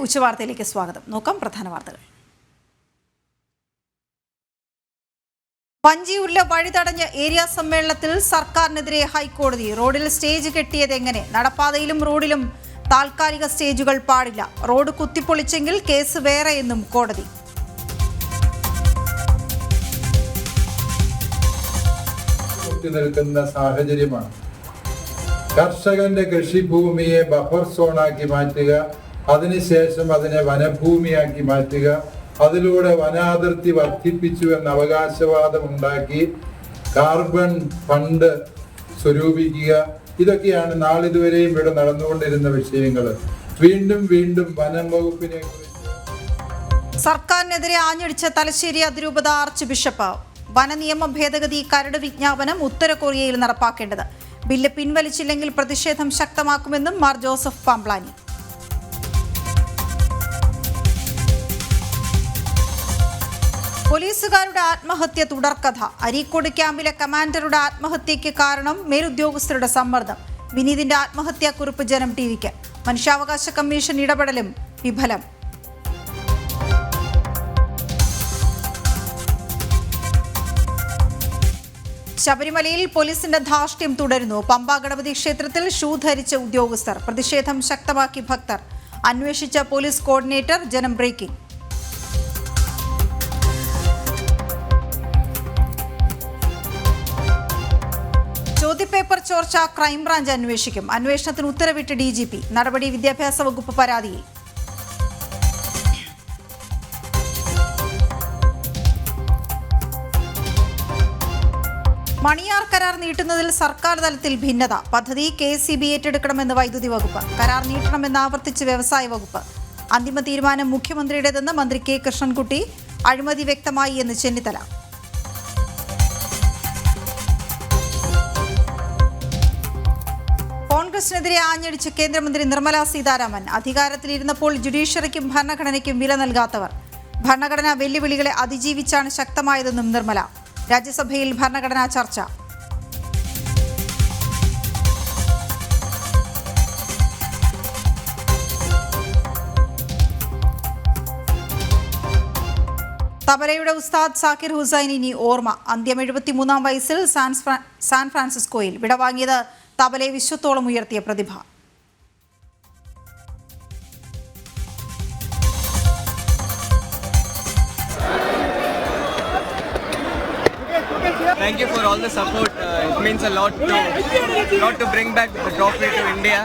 ഉച്ചവാർത്തയിലേക്ക് സ്വാഗതം. നോക്കാം പ്രധാന വാർത്തകൾ. വഞ്ചിയൂരിലെ വഴി തടഞ്ഞ ഏരിയ സമ്മേളനത്തിൽ സർക്കാരിനെതിരെ ഹൈക്കോടതി. റോഡിൽ സ്റ്റേജ് കെട്ടിയത് എങ്ങനെ? നടപ്പാതയിലും റോഡിലും താൽക്കാലിക സ്റ്റേജുകൾ പാടില്ല. റോഡ് കുത്തിപ്പൊളിച്ചെങ്കിൽ കേസ് വേറെ എന്നും കോടതി. നിൽക്കുന്ന സാഹചര്യമാണ്. കർഷകന്റെ കൃഷിഭൂമിയെ ബഫർ സോണാക്കി മാറ്റുക, അതിനുശേഷം അതിനെ വനഭൂമിയാക്കി മാറ്റുക, അതിലൂടെ വനാതിർത്തി വർദ്ധിപ്പിച്ചു എന്ന അവകാശവാദം ഉണ്ടാക്കി കാർബൺ ഫണ്ട് സ്വരൂപിക്കുക, ഇതൊക്കെയാണ് നാളിതുവരെയും ഇവിടെ നടന്നുകൊണ്ടിരുന്ന വിഷയങ്ങൾ. വീണ്ടും വീണ്ടും വനം വകുപ്പിനെ കുറിച്ച് സർക്കാരിനെതിരെ ആഞ്ഞടിച്ച തലശ്ശേരി അതിരൂപത ആർച്ച് ബിഷപ്പ്. വനനിയമ ഭേദഗതി കരട് വിജ്ഞാപനം ഉത്തര കൊറിയയിൽ നടപ്പാക്കേണ്ടത്. ബില്ല് പിൻവലിച്ചില്ലെങ്കിൽ പ്രതിഷേധം ശക്തമാക്കുമെന്നും മാർ ജോസഫ് പാംപ്ലാനി. പോലീസുകാരുടെ ആത്മഹത്യ തുടർക്കഥ. അരീക്കോട് ക്യാമ്പിലെ കമാൻഡറുടെ ആത്മഹത്യയ്ക്ക് കാരണം മേലുദ്യോഗസ്ഥരുടെ സമ്മർദ്ദം. വിനീതിന്റെ ആത്മഹത്യാക്കുറിപ്പ് ജനം ടിവിക്ക്. മനുഷ്യാവകാശ കമ്മീഷൻ ഇടപെടലും വിഫലം. ശബരിമലയിൽ പോലീസിന്റെ ധാർഷ്ട്യം തുടരുന്നു. പമ്പ ഗണപതി ക്ഷേത്രത്തിൽ ഷൂ ധരിച്ച ഉദ്യോഗസ്ഥർ. പ്രതിഷേധം ശക്തമാക്കി ഭക്തർ. അന്വേഷിച്ച പോലീസ് കോർഡിനേറ്റർ. ജനം ബ്രേക്കിംഗ്. ചോദ്യപേപ്പർ ചോർച്ച ക്രൈംബ്രാഞ്ച് അന്വേഷിക്കും. അന്വേഷണത്തിന് ഉത്തരവിട്ട് DGP. നടപടി വിദ്യാഭ്യാസ വകുപ്പ് പരാതിയിൽ. മണിയാർ കരാർ നീട്ടുന്നതിൽ സർക്കാർ തലത്തിൽ ഭിന്നത. പദ്ധതി KSEB ഏറ്റെടുക്കണമെന്ന് വൈദ്യുതി വകുപ്പ്. കരാർ നീട്ടണമെന്ന് ആവർത്തിച്ച് വ്യവസായ വകുപ്പ്. അന്തിമ തീരുമാനം മുഖ്യമന്ത്രിയുടേതെന്ന് മന്ത്രി K കൃഷ്ണൻകുട്ടി. അഴിമതി വ്യക്തമായി എന്ന് ചെന്നിത്തല. കോൺഗ്രസിനെതിരെ ആഞ്ഞടിച്ച് കേന്ദ്രമന്ത്രി നിർമ്മല സീതാരാമൻ. അധികാരത്തിലിരുന്നപ്പോൾ ജുഡീഷ്യറിക്കും ഭരണഘടനയ്ക്കും വില നൽകാത്തവർ. ഭരണഘടനാ വെല്ലുവിളികളെ അതിജീവിച്ചാണ് ശക്തമായതെന്നും നിർമ്മല. രാജ്യസഭയിൽ ഭരണഘടനാ ചർച്ച. തബലയുടെ ഉസ്താദ് സാക്കിർ ഹുസൈൻ ഇനി ഓർമ്മ. അന്ത്യം 73-ാം വയസ്സിൽ സാൻ ഫ്രാൻസിസ്കോയിൽ. വിടവാങ്ങിയത് തബലയെ വിശ്വത്തോളം ഉയർത്തിയ പ്രതിഭ. Thank you for all the support. It means a lot to bring back the trophy to India.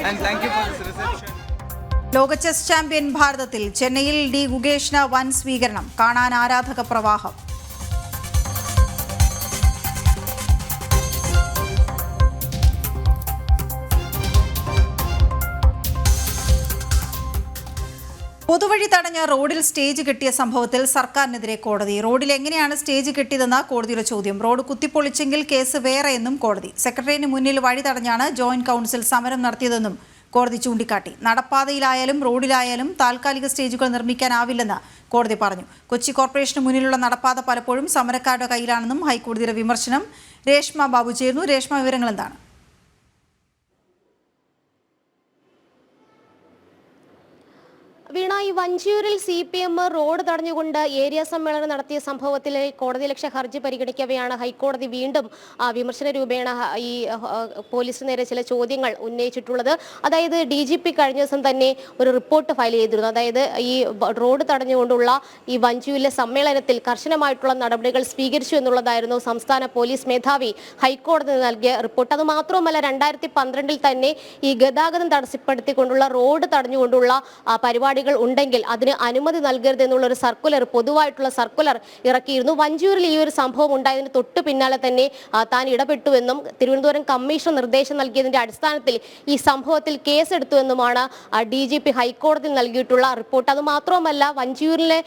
And thank you for this reception. ലോക ചെസ് ചാമ്പ്യൻ ഭാരതത്തിൽ. ചെന്നൈയിൽ D ഗുഗേഷിന് വൻ സ്വീകരണം. കാണാൻ ആരാധക പ്രവാഹം. പൊതുവഴി തടഞ്ഞ റോഡിൽ സ്റ്റേജ് കെട്ടിയ സംഭവത്തിൽ സർക്കാരിനെതിരെ കോടതി. റോഡിൽ എങ്ങനെയാണ് സ്റ്റേജ് കെട്ടിയതെന്ന കോടതിയുടെ ചോദ്യം. റോഡ് കുത്തിപ്പൊളിച്ചെങ്കിൽ കേസ് വേറെ എന്നും കോടതി. സെക്രട്ടേറിയറ്റിന് മുന്നിൽ വഴി തടഞ്ഞാണ് ജോയിന്റ് കൗൺസിൽ സമരം നടത്തിയതെന്നും കോടതി ചൂണ്ടിക്കാട്ടി. നടപ്പാതയിലായാലും റോഡിലായാലും താൽക്കാലിക സ്റ്റേജുകൾ നിർമ്മിക്കാനാവില്ലെന്ന് കോടതി പറഞ്ഞു. കൊച്ചി കോർപ്പറേഷന് മുന്നിലുള്ള നടപ്പാത പലപ്പോഴും സമരക്കാരുടെ കയ്യിലാണെന്നും ഹൈക്കോടതിയുടെ വിമർശനം. രേഷ്മ ബാബു ചേർന്നു. രേഷ്മ, വിവരങ്ങൾ എന്താണ്? വീണ, ഈ വഞ്ചിയൂരിൽ CPM റോഡ് തടഞ്ഞുകൊണ്ട് ഏരിയ സമ്മേളനം നടത്തിയ സംഭവത്തിൽ കോടതിയലക്ഷ്യ ഹർജി പരിഗണിക്കവെയാണ് ഹൈക്കോടതി വീണ്ടും വിമർശന രൂപേണ ഈ പോലീസിന് നേരെ ചില ചോദ്യങ്ങൾ ഉന്നയിച്ചിട്ടുള്ളത്. അതായത് DGP കഴിഞ്ഞ ദിവസം തന്നെ ഒരു റിപ്പോർട്ട് ഫയൽ ചെയ്തിരുന്നു. അതായത് ഈ റോഡ് തടഞ്ഞുകൊണ്ടുള്ള ഈ വഞ്ചിയൂരിലെ സമ്മേളനത്തിൽ കർശനമായിട്ടുള്ള നടപടികൾ സ്വീകരിച്ചു എന്നുള്ളതായിരുന്നു സംസ്ഥാന പോലീസ് മേധാവി ഹൈക്കോടതി നൽകിയ റിപ്പോർട്ട്. അത് മാത്രവുമല്ല, 2012 തന്നെ ഈ ഗതാഗതം തടസ്സപ്പെടുത്തിക്കൊണ്ടുള്ള റോഡ് തടഞ്ഞുകൊണ്ടുള്ള പരിപാടി ഉണ്ടെങ്കിൽ അതിന് അനുമതി നൽകരുത് എന്നുള്ള ഒരു സർക്കുലർ, പൊതുവായിട്ടുള്ള സർക്കുലർ ഇറക്കിയിരുന്നു. വഞ്ചിയൂരിൽ ഈ ഒരു സംഭവം ഉണ്ടായതിന് തൊട്ട് പിന്നാലെ തന്നെ താൻ ഇടപെട്ടുവെന്നും തിരുവനന്തപുരം കമ്മീഷൻ നിർദ്ദേശം നൽകിയതിന്റെ അടിസ്ഥാനത്തിൽ ഈ സംഭവത്തിൽ കേസെടുത്തുവെന്നുമാണ് DGP ഹൈക്കോടതിയിൽ നൽകിയിട്ടുള്ള റിപ്പോർട്ട്. അത് മാത്രമല്ല, വഞ്ചിയൂരിലെ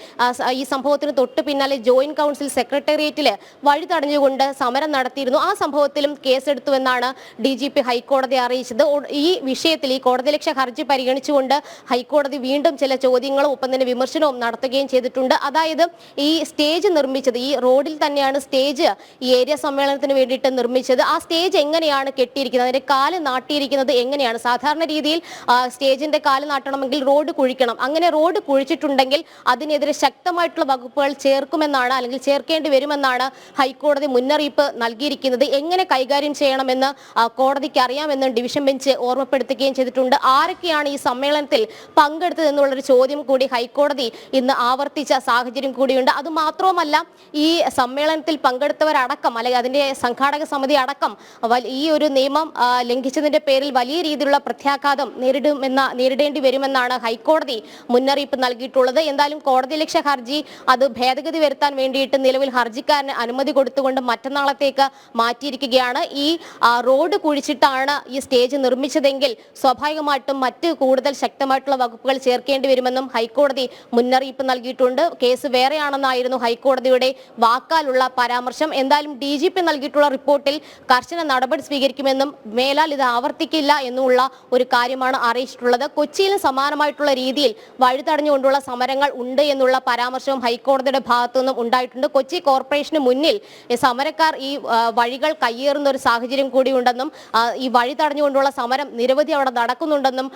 ഈ സംഭവത്തിന് തൊട്ട് പിന്നാലെ ജോയിന്റ് കൗൺസിൽ സെക്രട്ടേറിയറ്റിൽ വഴി തടഞ്ഞുകൊണ്ട് സമരം നടത്തിയിരുന്നു. ആ സംഭവത്തിലും കേസെടുത്തുവെന്നാണ് DGP ഹൈക്കോടതിയെ അറിയിച്ചത്. ഈ വിഷയത്തിൽ ഈ കോടതിയലക്ഷ്യ ഹർജി പരിഗണിച്ചുകൊണ്ട് ഹൈക്കോടതി വീണ്ടും ചില ചോദ്യങ്ങളും ഒപ്പം തന്നെ വിമർശനവും നടത്തുകയും ചെയ്തിട്ടുണ്ട്. അതായത് ഈ സ്റ്റേജ് നിർമ്മിച്ചത്, ഈ റോഡിൽ തന്നെയാണ് സ്റ്റേജ് ഈ ഏരിയ സമ്മേളനത്തിന് വേണ്ടിയിട്ട് നിർമ്മിച്ചത്. ആ സ്റ്റേജ് എങ്ങനെയാണ് കെട്ടിയിരിക്കുന്നത്, അതിന്റെ കാല് നാട്ടിയിരിക്കുന്നത് എങ്ങനെയാണ്? സാധാരണ രീതിയിൽ സ്റ്റേജിന്റെ കാല് നാട്ടണമെങ്കിൽ റോഡ് കുഴിക്കണം. അങ്ങനെ റോഡ് കുഴിച്ചിട്ടുണ്ടെങ്കിൽ അതിനെതിരെ ശക്തമായിട്ടുള്ള വകുപ്പുകൾ ചേർക്കുമെന്നാണ്, അല്ലെങ്കിൽ ചേർക്കേണ്ടി വരുമെന്നാണ് ഹൈക്കോടതി മുന്നറിയിപ്പ് നൽകിയിരിക്കുന്നത്. എങ്ങനെ കൈകാര്യം ചെയ്യണമെന്ന് കോടതിക്ക് അറിയാമെന്ന് ഡിവിഷൻ ബെഞ്ച് ഓർമ്മപ്പെടുത്തുകയും ചെയ്തിട്ടുണ്ട്. ആരൊക്കെയാണ് ഈ സമ്മേളനത്തിൽ പങ്കെടുത്തത് എന്നുള്ളൊരു ചോദ്യം കൂടി ഹൈക്കോടതി ഇന്ന് ആവർത്തിച്ച സാഹചര്യം കൂടിയുണ്ട്. അതുമാത്രവുമല്ല, ഈ സമ്മേളനത്തിൽ പങ്കെടുത്തവരടക്കം അല്ലെങ്കിൽ അതിന്റെ സംഘാടക സമിതി അടക്കം ഈ ഒരു നിയമം ലംഘിച്ചതിന്റെ പേരിൽ വലിയ രീതിയിലുള്ള പ്രത്യാഘാതം നേരിടേണ്ടി വരുമെന്നാണ് ഹൈക്കോടതി മുന്നറിയിപ്പ് നൽകിയിട്ടുള്ളത്. എന്തായാലും കോടതിയലക്ഷ്യ ഹർജി അത് ഭേദഗതി വരുത്താൻ വേണ്ടിയിട്ട് നിലവിൽ ഹർജിക്കാരന് അനുമതി കൊടുത്തുകൊണ്ട് മറ്റന്നാളത്തേക്ക് മാറ്റിയിരിക്കുകയാണ്. ഈ റോഡ് കുഴിച്ചിട്ടാണ് ഈ സ്റ്റേജ് നിർമ്മിച്ചതെങ്കിൽ സ്വാഭാവികമായിട്ടും മറ്റ് കൂടുതൽ ശക്തമായിട്ടുള്ള വകുപ്പുകൾ ചേർക്കേണ്ടി വരുമെന്നും ഹൈക്കോടതി മുന്നറിയിപ്പ് നൽകിയിട്ടുണ്ട്. കേസ് വേറെയാണെന്നായിരുന്നു ഹൈക്കോടതിയുടെ വാക്കാലുള്ള പരാമർശം. എന്തായാലും DGP നൽകിയിട്ടുള്ള റിപ്പോർട്ടിൽ കർശന നടപടി സ്വീകരിക്കുമെന്നും മേലാൽ ഇത് ആവർത്തിക്കില്ല എന്നുള്ള ഒരു കാര്യമാണ് അറിയിച്ചിട്ടുള്ളത്. കൊച്ചിയിലും സമാനമായിട്ടുള്ള രീതിയിൽ വഴിതടഞ്ഞുകൊണ്ടുള്ള സമരങ്ങൾ ഉണ്ട് എന്നുള്ള പരാമർശവും ഹൈക്കോടതിയുടെ ഭാഗത്തു നിന്നും ഉണ്ടായിട്ടുണ്ട്. കൊച്ചി കോർപ്പറേഷന് മുന്നിൽ സമരക്കാർ ഈ വഴികൾ കയ്യേറുന്ന ഒരു സാഹചര്യം കൂടിയുണ്ടെന്നും ഈ വഴി തടഞ്ഞുകൊണ്ടുള്ള സമരം നിരവധി അവിടെ നടക്കുന്നുണ്ടെന്നും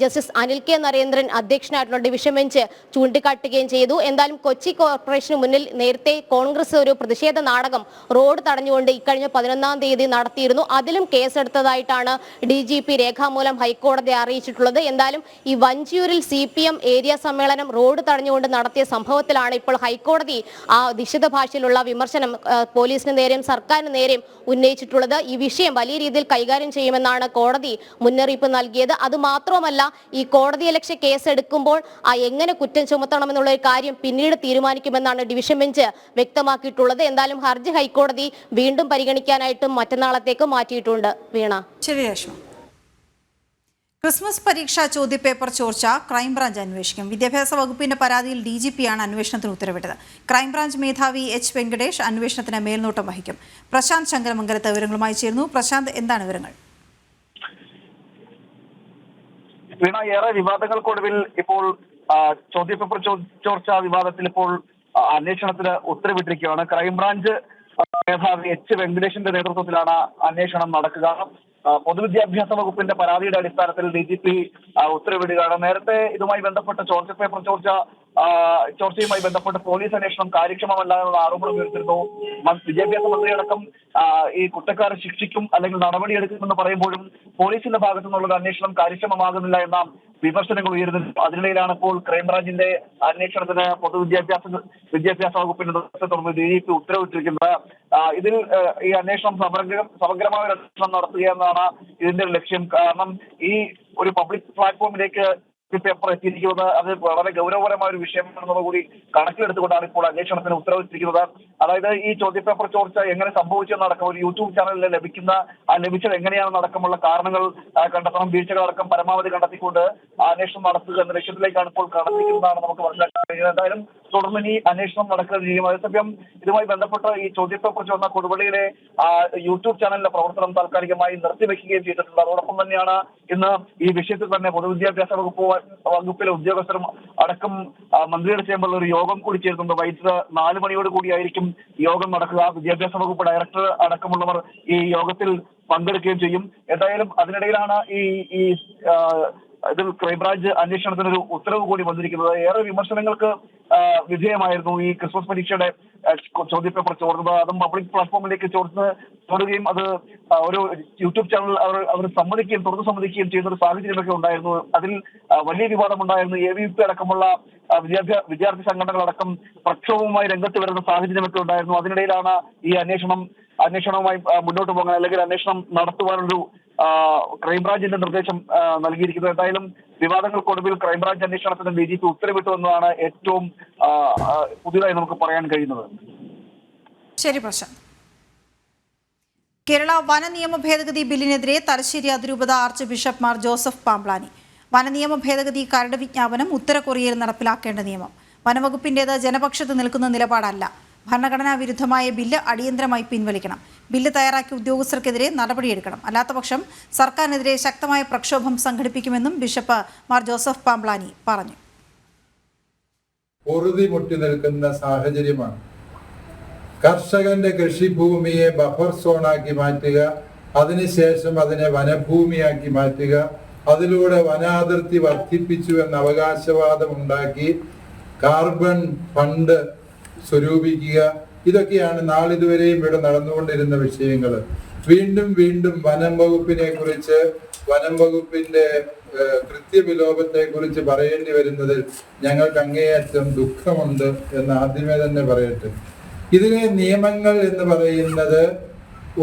ജസ്റ്റിസ് അനിൽ K. നരേന്ദ്രൻ അധ്യക്ഷനായിട്ടുള്ള ഡിവിഷൻ ബെഞ്ച് ചൂണ്ടിക്കാട്ടുകയും ചെയ്തു. എന്തായാലും കൊച്ചി കോർപ്പറേഷന് മുന്നിൽ നേരത്തെ കോൺഗ്രസ് ഒരു പ്രതിഷേധ നാടകം റോഡ് തടഞ്ഞുകൊണ്ട് ഇക്കഴിഞ്ഞ 11-ാം തീയതി നടത്തിയിരുന്നു. അതിലും കേസെടുത്തതായിട്ടാണ് DGP രേഖാമൂലം ഹൈക്കോടതിയെ അറിയിച്ചിട്ടുള്ളത്. എന്തായാലും ഈ വഞ്ചിയൂരിൽ CPM ഏരിയ സമ്മേളനം റോഡ് തടഞ്ഞുകൊണ്ട് നടത്തിയ സംഭവത്തിലാണ് ഇപ്പോൾ ഹൈക്കോടതി ആ നിശ്ചിത ഭാഷയിലുള്ള വിമർശനം പോലീസിന് നേരെയും സർക്കാരിന് നേരെയും ഉന്നയിച്ചിട്ടുള്ളത്. ഈ വിഷയം വലിയ രീതിയിൽ കൈകാര്യം ചെയ്യുമെന്നാണ് കോടതി മുന്നറിയിപ്പ് നൽകിയത്. അതുമാത്രമല്ല, ഈ കോടതിയലക്ഷ്യ കേസ് എടുക്കുമ്പോൾ എങ്ങനെ കുറ്റം ചുമത്തണമെന്നുള്ള ഒരു കാര്യം പിന്നീട് തീരുമാനിക്കുമെന്നാണ് ഡിവിഷൻ ബെഞ്ച് വ്യക്തമാക്കിയിട്ടുള്ളത്. എന്തായാലും ഹർജി ഹൈക്കോടതി വീണ്ടും പരിഗണിക്കാനായിട്ടും മറ്റന്നാളത്തേക്ക് മാറ്റിയിട്ടുണ്ട്. വീണ. ശരി രേഷ്മ. ക്രിസ്മസ് പരീക്ഷാ ചോദ്യപേപ്പർ ചോർച്ച ക്രൈംബ്രാഞ്ച് അന്വേഷിക്കും. വിദ്യാഭ്യാസ വകുപ്പിന്റെ പരാതിയിൽ DGP-യാണ് അന്വേഷണത്തിന് ഉത്തരവിട്ടത്. ക്രൈംബ്രാഞ്ച് മേധാവി H. വെങ്കടേഷ് അന്വേഷണത്തിന് മേൽനോട്ടം വഹിക്കും. പ്രശാന്ത് ശങ്കരമംഗലത്ത് വിവരങ്ങളുമായി ചേരുന്നു. പ്രശാന്ത്, എന്താണ് വിവരങ്ങൾ? വീണ, ഏറെ വിവാദങ്ങൾക്കൊടുവിൽ ഇപ്പോൾ ചോദ്യപേപ്പർ ചോർച്ച വിവാദത്തിൽ ഇപ്പോൾ അന്വേഷണത്തിന് ഉത്തരവിട്ടിരിക്കുകയാണ്. ക്രൈംബ്രാഞ്ച് മേധാവി H. വെങ്കടേഷിന്റെ നേതൃത്വത്തിലാണ് അന്വേഷണം നടക്കുക. പൊതുവിദ്യാഭ്യാസ വകുപ്പിന്റെ പരാതിയുടെ അടിസ്ഥാനത്തിൽ DGP ഉത്തരവിടുകയാണ്. നേരത്തെ ഇതുമായി ബന്ധപ്പെട്ട ചോദ്യപേപ്പർ ചോർച്ചയുമായി ബന്ധപ്പെട്ട് പോലീസ് അന്വേഷണം കാര്യക്ഷമമല്ല എന്നുള്ള ആരോപണം ഉയർത്തിരുന്നു. വിദ്യാഭ്യാസ മന്ത്രിയടക്കം ഈ കുറ്റക്കാരെ ശിക്ഷിക്കും അല്ലെങ്കിൽ നടപടിയെടുക്കുമെന്ന് പറയുമ്പോഴും പോലീസിന്റെ ഭാഗത്തു നിന്നുള്ള അന്വേഷണം കാര്യക്ഷമമാകുന്നില്ല എന്ന വിമർശനങ്ങൾ ഉയരുന്നു. അതിനിടയിലാണ് ഇപ്പോൾ ക്രൈംബ്രാഞ്ചിന്റെ അന്വേഷണത്തിന് വിദ്യാഭ്യാസ വകുപ്പിന്റെ നേതൃത്വത്തിൽ DGP ഉത്തരവിട്ടിരിക്കുന്നത്. ഇതിൽ ഈ അന്വേഷണം സമഗ്രമായ ഒരു അന്വേഷണം നടത്തുക എന്നതാണ് ഇതിന്റെ ലക്ഷ്യം. കാരണം ഈ ഒരു പബ്ലിക് പ്ലാറ്റ്ഫോമിലേക്ക് പേപ്പർ എത്തിയിരിക്കുന്നത് അത് വളരെ ഗൗരവപരമായ ഒരു വിഷയമാണെന്നുള്ള കൂടി കണക്കിലെടുത്തുകൊണ്ടാണ് ഇപ്പോൾ അന്വേഷണത്തിന് ഉത്തരവിട്ടിരിക്കുന്നത്. അതായത് ഈ ചോദ്യപേപ്പർ ചോർച്ച എങ്ങനെ സംഭവിച്ചെന്നടക്കം ഒരു യൂട്യൂബ് ചാനലിൽ ലഭിച്ചത് എങ്ങനെയാണെന്നടക്കമുള്ള കാരണങ്ങൾ കണ്ടെത്തണം. വീഴ്ചകളടക്കം പരമാവധി കണ്ടെത്തിക്കൊണ്ട് അന്വേഷണം നടത്തുക എന്ന ലക്ഷ്യത്തിലേക്കാണ് ഇപ്പോൾ കടന്നിരിക്കുന്നതാണ് നമുക്ക് മനസ്സിലാക്കാൻ കഴിയുന്നത്. എന്തായാലും തുടർന്ന് ഇനി അന്വേഷണം നടക്കുകയും ചെയ്യും. അതേസമയം ഇതുമായി ബന്ധപ്പെട്ട് ഈ ചോദ്യപേപ്പർ ചോർന്ന കൊടുവള്ളിയിലെ യൂട്യൂബ് ചാനലിന്റെ പ്രവർത്തനം താൽക്കാലികമായി നിർത്തിവെക്കുകയും ചെയ്തിട്ടുണ്ട്. അതോടൊപ്പം തന്നെയാണ് ഇന്ന് ഈ വിഷയത്തിൽ തന്നെ പൊതുവിദ്യാഭ്യാസ വകുപ്പിലെ ഉദ്യോഗസ്ഥരും അടക്കം മന്ത്രിയുടെ ചേംബറിൽ ഒരു യോഗം കൂടി ചേരുന്നുണ്ട്. വൈകിട്ട് 4 മണിയോട് കൂടിയായിരിക്കും യോഗം നടക്കുക. വിദ്യാഭ്യാസ വകുപ്പ് ഡയറക്ടർ അടക്കമുള്ളവർ ഈ യോഗത്തിൽ പങ്കെടുക്കുകയും ചെയ്യും. എന്തായാലും അതിനിടയിലാണ് ഈ ഇതിൽ ക്രൈംബ്രാഞ്ച് അന്വേഷണത്തിനൊരു ഉത്തരവ് കൂടി വന്നിരിക്കുന്നത്. ഏറെ വിമർശനങ്ങൾക്ക് വിധേയമായിരുന്നു ഈ ക്രിസ്മസ് പരീക്ഷയുടെ ചോദ്യപേപ്പർ ചോർന്നത്. അതും പബ്ലിക് പ്ലാറ്റ്ഫോമിലേക്ക് ചോടുകയും അത് ഒരു യൂട്യൂബ് ചാനൽ അവർ തുറന്നു സമ്മതിക്കുകയും ചെയ്യുന്ന ഒരു സാഹചര്യമൊക്കെ ഉണ്ടായിരുന്നു. അതിൽ വലിയ വിവാദമുണ്ടായിരുന്നു. AVP അടക്കമുള്ള വിദ്യാർത്ഥി സംഘടനകളടക്കം പ്രക്ഷോഭവുമായി രംഗത്ത് വരുന്ന സാഹചര്യമൊക്കെ ഉണ്ടായിരുന്നു. അതിനിടയിലാണ് ഈ അന്വേഷണവുമായി മുന്നോട്ട് പോകാൻ അല്ലെങ്കിൽ അന്വേഷണം നടത്തുവാനൊരു ക്രൈംബ്രാഞ്ചിന്റെ നിർദ്ദേശം നൽകിയിരിക്കുന്നത്. എന്തായാലും വിവാദങ്ങൾക്കൊടുവിൽ ക്രൈംബ്രാഞ്ച് അന്വേഷണത്തിന് DGP ഉത്തരവിട്ടു എന്നതാണ് ഏറ്റവും പുതിയതായി നമുക്ക് പറയാൻ കഴിയുന്നത്. ശരി പ്രശാന്ത്. കേരള വനനിയമ ഭേദഗതി ബില്ലിനെതിരെ തലശ്ശേരി അതിരൂപത archbishop Mar Joseph Pamplany. വനനിയമ ഭേദഗതി കരട് വിജ്ഞാപനം ഉത്തര കൊറിയയിൽ നടപ്പിലാക്കേണ്ട നിയമം. വനവകുപ്പിന്റേത് ജനപക്ഷത്ത് നിൽക്കുന്ന നിലപാടല്ല. ഭരണഘടനാ വിരുദ്ധമായ ബില്ല് അടിയന്തരമായി പിൻവലിക്കണം. ബില്ല് തയ്യാറാക്കിയ ഉദ്യോഗസ്ഥർക്കെതിരെ നടപടിയെടുക്കണം. അല്ലാത്തപക്ഷം സർക്കാരിനെതിരെ ശക്തമായ പ്രക്ഷോഭം സംഘടിപ്പിക്കുമെന്നും ബിഷപ്പ് മാർ ജോസഫ് പാംപ്ലാനി പറഞ്ഞു. പൊറുതിമുട്ടി നിൽക്കുന്ന സാഹചര്യമാണ്. കർഷകന്റെ കൃഷിഭൂമിയെ ബഫർ സോണാക്കി മാറ്റുക, അതിനുശേഷം അതിനെ വനഭൂമിയാക്കി മാറ്റുക, അതിലൂടെ വനാതിർത്തി വർദ്ധിപ്പിച്ചു എന്ന അവകാശവാദം ഉണ്ടാക്കി കാർബൺ ഫണ്ട് സ്വരൂപിക്കുക, ഇതൊക്കെയാണ് നാളിതുവരെയും ഇവിടെ നടന്നുകൊണ്ടിരുന്ന വിഷയങ്ങൾ. വീണ്ടും വീണ്ടും വനം വകുപ്പിനെ കുറിച്ച്, വനം വകുപ്പിന്റെ കൃത്യവിലോപത്തെ കുറിച്ച് പറയേണ്ടി വരുന്നതിൽ ഞങ്ങൾക്ക് അങ്ങേയറ്റം ദുഃഖമുണ്ട് എന്ന് ആദ്യമേ തന്നെ പറയട്ടെ. ഇതിലെ നിയമങ്ങൾ എന്ന് പറയുന്നത്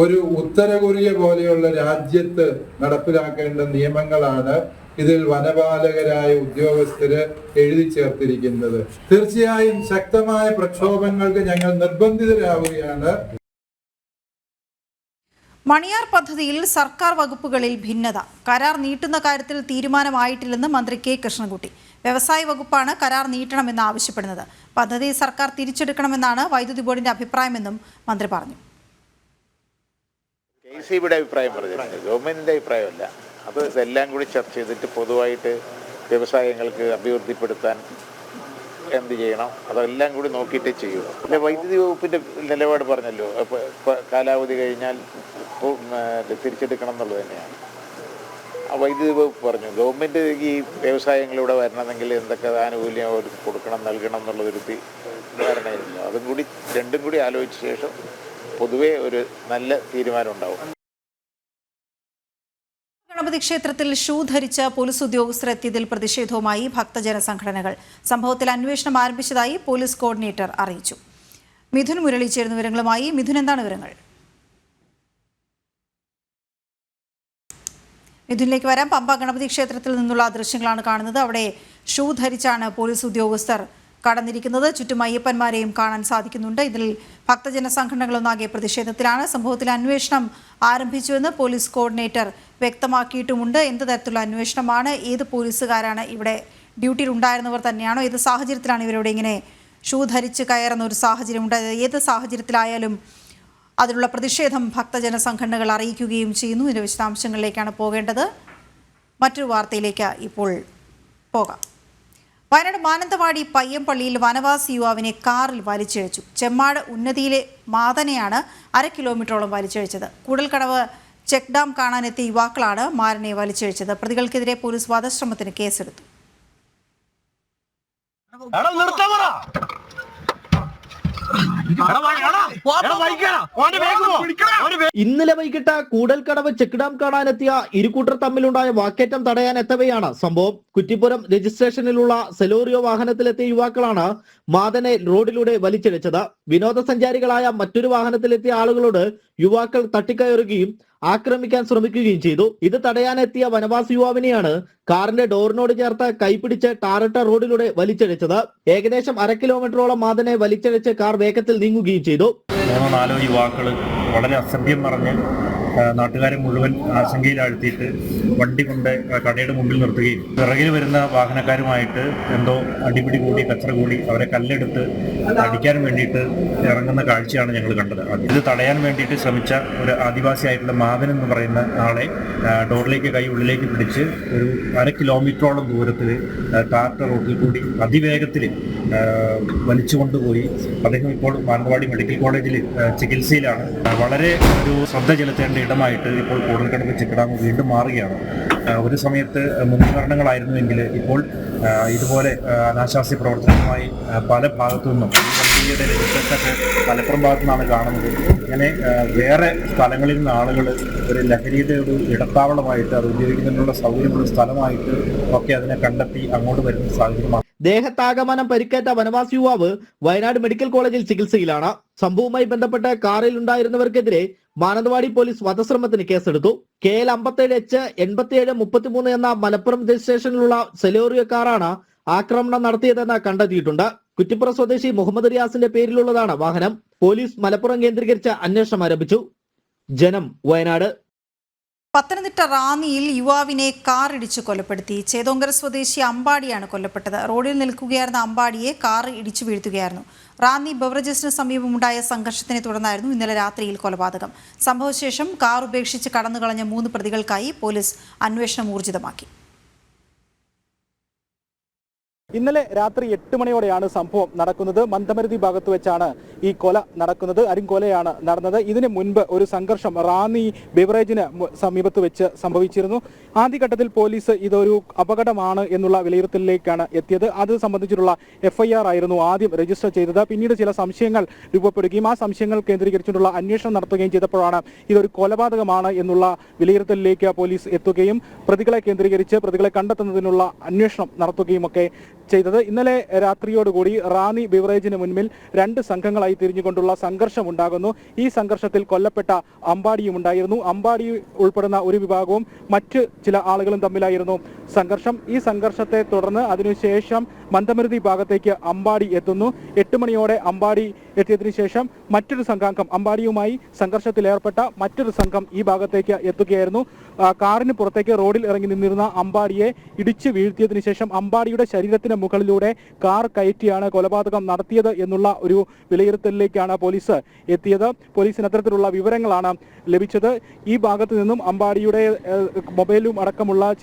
ഒരു ഉത്തര കൊറിയ പോലെയുള്ള രാജ്യത്ത് നടപ്പിലാക്കേണ്ട നിയമങ്ങളാണ് ഇതിൽ വനപാലകരായ ഉദ്യോഗസ്ഥര് എഴുതി ചേർത്തിരിക്കുന്നത്. തീർച്ചയായും ശക്തമായ പ്രക്ഷോഭങ്ങൾക്ക് ഞങ്ങൾ നിർബന്ധിതരാവുകയാണ്. മണിയാർ പദ്ധതിയിൽ സർക്കാർ വകുപ്പുകളിൽ ഭിന്നത. കരാർ നീട്ടുന്ന കാര്യത്തിൽ തീരുമാനമായിട്ടില്ലെന്ന് മന്ത്രി കെ കൃഷ്ണൻകുട്ടി. വ്യവസായ വകുപ്പാണ് കരാർ നീട്ടണമെന്ന് ആവശ്യപ്പെടുന്നത്. പദ്ധതി സർക്കാർ തിരിച്ചെടുക്കണമെന്നാണ് വൈദ്യുതി ബോർഡിന്റെ അഭിപ്രായമെന്നും മന്ത്രി പറഞ്ഞു. KCBയുടെ അഭിപ്രായം പറഞ്ഞിട്ടുണ്ട്, ഗവൺമെന്റിന്റെ അഭിപ്രായമല്ല. അത് ഇതെല്ലാം കൂടി ചർച്ച ചെയ്തിട്ട് പൊതുവായിട്ട് വ്യവസായങ്ങൾക്ക് അഭിവൃദ്ധിപ്പെടുത്താൻ എന്ത് ചെയ്യണം, അതെല്ലാം കൂടി നോക്കിയിട്ടേ ചെയ്യുള്ളൂ. പിന്നെ വൈദ്യുതി വകുപ്പിന്റെ നിലപാട് പറഞ്ഞല്ലോ, കാലാവധി കഴിഞ്ഞാൽ തിരിച്ചെടുക്കണം എന്നുള്ളത് തന്നെയാണ്. ആ വൈദ്യുതി വകുപ്പ് പറഞ്ഞു ഗവൺമെന്റ് ഈ വ്യവസായങ്ങളിലൂടെ വരണമെങ്കിൽ എന്തൊക്കെ ആനുകൂല്യം അവർക്ക് കൊടുക്കണം, നൽകണം എന്നുള്ളതൊരു ധാരണയില്ല. രണ്ടും കൂടി ആലോചിച്ച ശേഷം പൊതുവെ ഒരു നല്ല തീരുമാനം ഉണ്ടാവും. ഗണപതി ക്ഷേത്രത്തിൽ ഷൂ ധരിച്ച പോലീസ് ഉദ്യോഗസ്ഥർ എത്തിയതിൽ പ്രതിഷേധവുമായി ഭക്തജന സംഘടനകൾ. സംഭവത്തിൽ അന്വേഷണം ആരംഭിച്ചതായി പോലീസ് കോർഡിനേറ്റർ അറിയിച്ചു. മിഥുൻ മുരളി ചേരുന്ന വിവരങ്ങളുമായി. മിഥുൻ, എന്താണ് വിവരങ്ങൾ? മിഥുനിലേക്ക് വരാം. പമ്പ ഗണപതി ക്ഷേത്രത്തിൽ നിന്നുള്ള ദൃശ്യങ്ങളാണ് കാണുന്നത്. അവിടെ ഷൂ ധരിച്ചാണ് പോലീസ് ഉദ്യോഗസ്ഥർ കടന്നിരിക്കുന്നത്. ചുറ്റും അയ്യപ്പന്മാരെയും കാണാൻ സാധിക്കുന്നുണ്ട്. ഇതിൽ ഭക്തജന സംഘടനകളൊന്നാകെ പ്രതിഷേധത്തിലാണ്. സംഭവത്തിൽ അന്വേഷണം ആരംഭിച്ചുവെന്ന് പോലീസ് കോർഡിനേറ്റർ വ്യക്തമാക്കിയിട്ടുമുണ്ട്. എന്ത് തരത്തിലുള്ള അന്വേഷണമാണ്? ഏത് പോലീസുകാരാണ് ഇവിടെ ഡ്യൂട്ടിയിൽ ഉണ്ടായിരുന്നവർ തന്നെയാണോ? ഏത് സാഹചര്യത്തിലാണ് ഇവരോട് ഇങ്ങനെ ഷൂ ധരിച്ച് കയറുന്ന ഒരു സാഹചര്യം ഉണ്ടായത്? ഏത് സാഹചര്യത്തിലായാലും അതിലുള്ള പ്രതിഷേധം ഭക്തജന സംഘടനകൾ അറിയിക്കുകയും ചെയ്യുന്നു. ഇതിൻ്റെ വിശദാംശങ്ങളിലേക്കാണ് പോകേണ്ടത്. മറ്റൊരു വാർത്തയിലേക്ക് ഇപ്പോൾ പോകാം. വയനാട് മാനന്തവാടി പയ്യമ്പള്ളിയിൽ വനവാസി യുവാവിനെ കാറിൽ വലിച്ചിഴച്ചു. ചെമ്മാട് ഉന്നതിയിലെ മാതനെയാണ് 1/2 കിലോമീറ്ററോളം വലിച്ചിഴച്ചത്. കൂടൽക്കടവ് ചെക്ക് ഡാം കാണാനെത്തിയ യുവാക്കളാണ് മാരനെ വലിച്ചിഴച്ചത്. പ്രതികൾക്കെതിരെ പോലീസ് വധശ്രമത്തിന് കേസെടുത്തു. ഇന്നലെ വൈകിട്ട് കൂടൽക്കടവ് ചെക്ക് ഡാം കാണാനെത്തിയ ഇരുകൂട്ടർ തമ്മിലുണ്ടായ വാക്കേറ്റം തടയാൻ എത്തവെയാണ് സംഭവം. കുറ്റിപ്പുറം രജിസ്ട്രേഷനിലുള്ള സെലോറിയോ വാഹനത്തിലെത്തിയ യുവാക്കളാണ് മാതനെ റോഡിലൂടെ വലിച്ചിഴച്ചത്. വിനോദസഞ്ചാരികളായ മറ്റൊരു വാഹനത്തിലെത്തിയ ആളുകളോട് യുവാക്കൾ തട്ടിക്കയറുകയും ആക്രമിക്കാൻ ശ്രമിക്കുകയും ചെയ്തു. ഇത് തടയാനെത്തിയ വനവാസി യുവാവിനെയാണ് കാറിന്റെ ഡോറിനോട് ചേർത്ത് കൈപിടിച്ച് ടാറിട്ട റോഡിലൂടെ വലിച്ചിഴച്ചത്. ഏകദേശം 1/2 കിലോമീറ്ററോളം മാതനെ വലിച്ചിഴച്ച് കാർ വേഗത്തിൽ നീങ്ങുകയും ചെയ്തു. 3-4 യുവാക്കൾ വളരെ അസഭ്യം പറഞ്ഞ് നാട്ടുകാരെ മുഴുവൻ ആശങ്കയിലാഴ്ത്തിയിട്ട് വണ്ടി കൊണ്ട് കടയുടെ മുമ്പിൽ നിർത്തുകയും പിറകിൽ വരുന്ന വാഹനക്കാരുമായിട്ട് എന്തോ അടിപിടി കൂടി കച്ചറ കൂടി അവരെ കല്ലെടുത്ത് അടിക്കാൻ വേണ്ടിയിട്ട് ഇറങ്ങുന്ന കാഴ്ചയാണ് ഞങ്ങൾ കണ്ടത്. ഇത് തടയാൻ വേണ്ടിയിട്ട് ശ്രമിച്ച ഒരു ആദിവാസിയായിട്ടുള്ള മാതൻ എന്ന് പറയുന്ന ആളെ ഡോറിലേക്ക് കൈ ഉള്ളിലേക്ക് പിടിച്ച് ഒരു 1/2 കിലോമീറ്ററോളം ദൂരത്തിൽ ടാർട്ട റോഡിൽ കൂടി അതിവേഗത്തിൽ വലിച്ചു കൊണ്ടുപോയി. അദ്ദേഹം ഇപ്പോൾ മാനന്തവാടി മെഡിക്കൽ കോളേജിൽ ചികിത്സയിലാണ്. വളരെ ഒരു ശ്രദ്ധ ചെലുത്തേണ്ട ഇടമായിട്ട് ഇപ്പോൾ കൂടൽക്കടവ് ചെക്ക് ഡാം വീണ്ടും മാറുകയാണ്. ഒരു സമയത്ത് മുൻഗണനകളായിരുന്നുവെങ്കിൽ ഇപ്പോൾ ഇതുപോലെ അനാശാസ്യ പ്രവർത്തനങ്ങളുമായി പല ഭാഗത്തു നിന്നും വണ്ടിയുടെ രജിസ്ട്രേഷനൊക്കെ മലപ്പുറം ഭാഗത്തു നിന്നാണ് കാണുന്നത്. ഇങ്ങനെ വേറെ സ്ഥലങ്ങളിൽ നിന്ന് ആളുകൾ ഒരു ലഹരിയുടെ ഒരു ഇടത്താവളമായിട്ട് അത് ഉപയോഗിക്കുന്നതിനുള്ള സൗകര്യമുള്ള സ്ഥലമായിട്ട് ഒക്കെ അതിനെ കണ്ടെത്തി അങ്ങോട്ട് വരുന്ന സാഹചര്യമാണ്. ദേഹത്താകമാനം പരിക്കേറ്റ വനവാസി യുവാവ് വയനാട് മെഡിക്കൽ കോളേജിൽ ചികിത്സയിലാണ്. സംഭവവുമായി ബന്ധപ്പെട്ട് കാറിൽ ഉണ്ടായിരുന്നവർക്കെതിരെ മാനന്തവാടി പോലീസ് വധശ്രമത്തിന് കേസെടുത്തു. KL 578733 എന്ന മലപ്പുറം രജിസ്ട്രേഷനിലുള്ള സെലോറിയോ കാറാണ് ആക്രമണം നടത്തിയതെന്ന് കണ്ടെത്തിയിട്ടുണ്ട്. കുറ്റിപ്പുറം സ്വദേശി മുഹമ്മദ് റിയാസിന്റെ പേരിലുള്ളതാണ് വാഹനം. പോലീസ് മലപ്പുറം കേന്ദ്രീകരിച്ച് അന്വേഷണം ആരംഭിച്ചു. ജനം, വയനാട്. പത്തനംതിട്ട റാന്നിയിൽ യുവാവിനെ കാർ ഇടിച്ചു കൊലപ്പെടുത്തി. ചേതോങ്കര സ്വദേശി അമ്പാടിയാണ് കൊല്ലപ്പെട്ടത്. റോഡിൽ നിൽക്കുകയായിരുന്ന അമ്പാടിയെ കാർ ഇടിച്ചു വീഴ്ത്തുകയായിരുന്നു. റാന്നി ബെവറേജസിന് സമീപമുണ്ടായ സംഘർഷത്തിനെ തുടർന്നായിരുന്നു ഇന്നലെ രാത്രിയിൽ കൊലപാതകം. സംഭവശേഷം കാർ ഉപേക്ഷിച്ച് കടന്നുകളഞ്ഞ 3 പ്രതികൾക്കായി പോലീസ് അന്വേഷണം ഊർജിതമാക്കി. ഇന്നലെ രാത്രി 8 മണിയോടെയാണ് സംഭവം നടക്കുന്നത്. മന്ദമരുതി ഭാഗത്ത് വെച്ചാണ് ഈ കൊല നടക്കുന്നത്. അരിങ്കൊലയാണ് നടന്നത്. ഇതിന് മുൻപ് ഒരു സംഘർഷം റാന്നി ബിവറേജിന് സമീപത്ത് വെച്ച് സംഭവിച്ചിരുന്നു. ആദ്യഘട്ടത്തിൽ പോലീസ് ഇതൊരു അപകടമാണ് എന്നുള്ള വിലയിരുത്തലിലേക്കാണ് എത്തിയത്. അത് സംബന്ധിച്ചിട്ടുള്ള FIR ആയിരുന്നു ആദ്യം രജിസ്റ്റർ ചെയ്തത്. പിന്നീട് ചില സംശയങ്ങൾ രൂപപ്പെടുകയും ആ സംശയങ്ങൾ കേന്ദ്രീകരിച്ചുകൊണ്ടുള്ള അന്വേഷണം നടത്തുകയും ചെയ്തപ്പോഴാണ് ഇതൊരു കൊലപാതകമാണ് എന്നുള്ള വിലയിരുത്തലിലേക്ക് പോലീസ് എത്തുകയും പ്രതികളെ കേന്ദ്രീകരിച്ച് പ്രതികളെ കണ്ടെത്തുന്നതിനുള്ള അന്വേഷണം നടത്തുകയും ഒക്കെ ചെയ്തത്. ഇന്നലെ രാത്രിയോടുകൂടി റാന്നി ബിവറേജിന് മുൻപിൽ 2 സംഘങ്ങളായി തിരിഞ്ഞുകൊണ്ടുള്ള സംഘർഷം ഉണ്ടാകുന്നു. ഈ സംഘർഷത്തിൽ കൊല്ലപ്പെട്ട അമ്പാടിയും ഉണ്ടായിരുന്നു. അമ്പാടി ഉൾപ്പെടുന്ന ഒരു വിഭാഗവും മറ്റ് ചില ആളുകളും തമ്മിലായിരുന്നു സംഘർഷം. ഈ സംഘർഷത്തെ തുടർന്ന് അതിനുശേഷം മന്ദമരുതി ഭാഗത്തേക്ക് അമ്പാടി എത്തുന്നു. 8 മണിയോടെ അമ്പാടി എത്തിയതിനു ശേഷം മറ്റൊരു സംഘാംഗം അമ്പാടിയുമായി സംഘർഷത്തിലേർപ്പെട്ട മറ്റൊരു സംഘം ഈ ഭാഗത്തേക്ക് എത്തുകയായിരുന്നു. കാറിന് പുറത്തേക്ക് റോഡിൽ ഇറങ്ങി നിന്നിരുന്ന അമ്പാടിയെ ഇടിച്ചു വീഴ്ത്തിയതിനു ശേഷം അമ്പാടിയുടെ ശരീരത്തിന് മുകളിലൂടെ കാർ കയറ്റിയാണ് കൊലപാതകം നടത്തിയത് എന്നുള്ള ഒരു വിലയിരുത്തലിലേക്കാണ് പോലീസ് എത്തിയത്. പോലീസിന് അത്തരത്തിലുള്ള വിവരങ്ങളാണ് ലഭിച്ചത്. ഈ ഭാഗത്ത് നിന്നും അമ്പാടിയുടെ മൊബൈലും അടക്കമുള്ള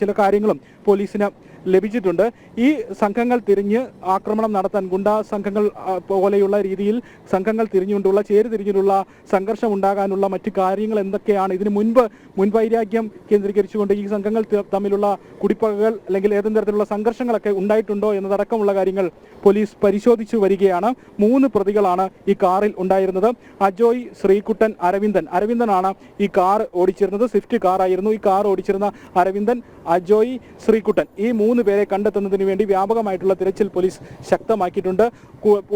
ചില കാര്യങ്ങളും പോലീസിന് ലഭിച്ചിട്ടുണ്ട്. ഈ സംഘങ്ങൾ തിരിഞ്ഞ് ആക്രമണം നടത്താൻ ഗുണ്ടാ സംഘങ്ങൾ പോലെയുള്ള രീതിയിൽ സംഘങ്ങൾ തിരിഞ്ഞുകൊണ്ടുള്ള ചേരിതിരിഞ്ഞുള്ള സംഘർഷം ഉണ്ടാകാനുള്ള മറ്റു കാര്യങ്ങൾ എന്തൊക്കെയാണ്, ഇതിനു മുൻവൈരാഗ്യം കേന്ദ്രീകരിച്ചുകൊണ്ട് ഈ സംഘങ്ങൾ തമ്മിലുള്ള കുടിപ്പകകൾ അല്ലെങ്കിൽ ഏതെങ്കിലും തരത്തിലുള്ള സംഘർഷങ്ങളൊക്കെ ഉണ്ടായിട്ടുണ്ടോ എന്നതടക്കമുള്ള കാര്യങ്ങൾ പോലീസ് പരിശോധിച്ചു വരികയാണ്. 3 പ്രതികളാണ് ഈ കാറിൽ ഉണ്ടായിരുന്നത്. അജോയ്, ശ്രീകുട്ടൻ, അരവിന്ദനാണ് ഈ കാർ ഓടിച്ചിരുന്നത്. സ്വിഫ്റ്റ് കാറായിരുന്നു. ഈ കാർ ഓടിച്ചിരുന്ന അരവിന്ദൻ, അജോയ്, ശ്രീകുട്ടൻ ഈ 3 പേരെ കണ്ടെത്തുന്നതിന് വേണ്ടി വ്യാപകമായിട്ടുള്ള തിരച്ചിൽ പോലീസ് ശക്തമാക്കിയിട്ടുണ്ട്.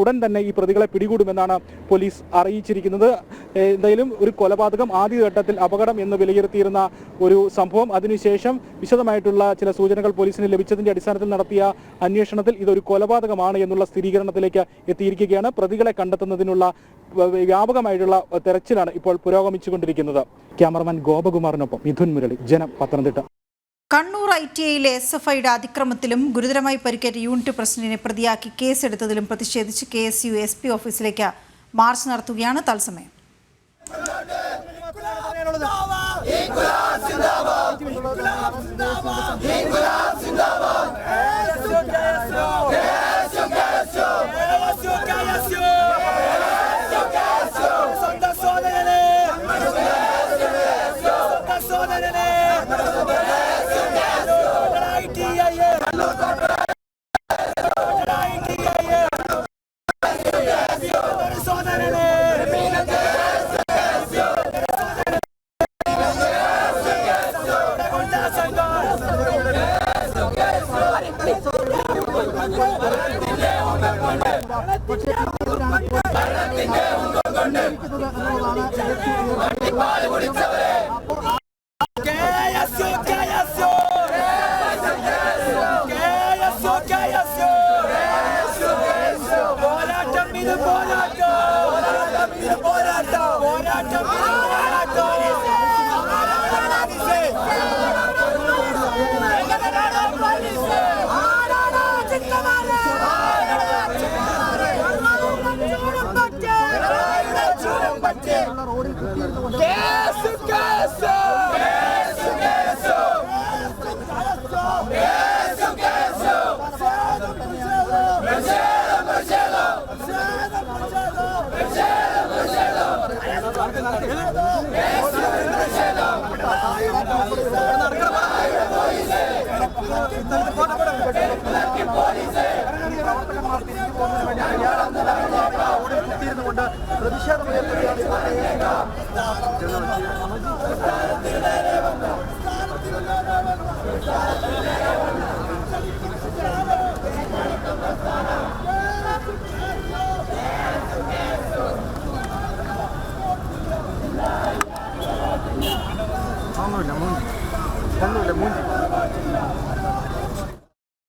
ഉടൻ തന്നെ ഈ പ്രതികളെ പിടികൂടുമെന്നാണ് പോലീസ് അറിയിച്ചിരിക്കുന്നത്. എന്തായാലും ഒരു കൊലപാതകം, ആദ്യഘട്ടത്തിൽ അപകടം എന്ന് വിലയിരുത്തിയിരുന്ന ഒരു സംഭവം, അതിനുശേഷം വിശദമായിട്ടുള്ള ചില സൂചനകൾ പോലീസിന് ലഭിച്ചതിന്റെ അടിസ്ഥാനത്തിൽ നടത്തിയ അന്വേഷണത്തിൽ ഇതൊരു കൊലപാതകമാണ് എന്നുള്ള സ്ഥിരീകരണത്തിലേക്ക് എത്തിയിരിക്കുകയാണ്. പ്രതികളെ കണ്ടെത്തുന്നതിനുള്ള വ്യാപകമായിട്ടുള്ള തെരച്ചിലാണ് ഇപ്പോൾ പുരോഗമിച്ചുകൊണ്ടിരിക്കുന്നത്. ക്യാമറമാൻ ഗോപകുമാറിനൊപ്പം മിഥുൻ മുരളി, ജനം, പത്തനംതിട്ട. കണ്ണൂർ ITIയിലെ SFIയുടെ അതിക്രമത്തിലും ഗുരുതരമായി പരിക്കേറ്റ യൂണിറ്റ് പ്രസിഡന്റിനെ പ്രതിയാക്കി കേസെടുത്തതിലും പ്രതിഷേധിച്ച് KSU SP ഓഫീസിലേക്ക് മാർച്ച് നടത്തുകയാണ്. തത്സമയം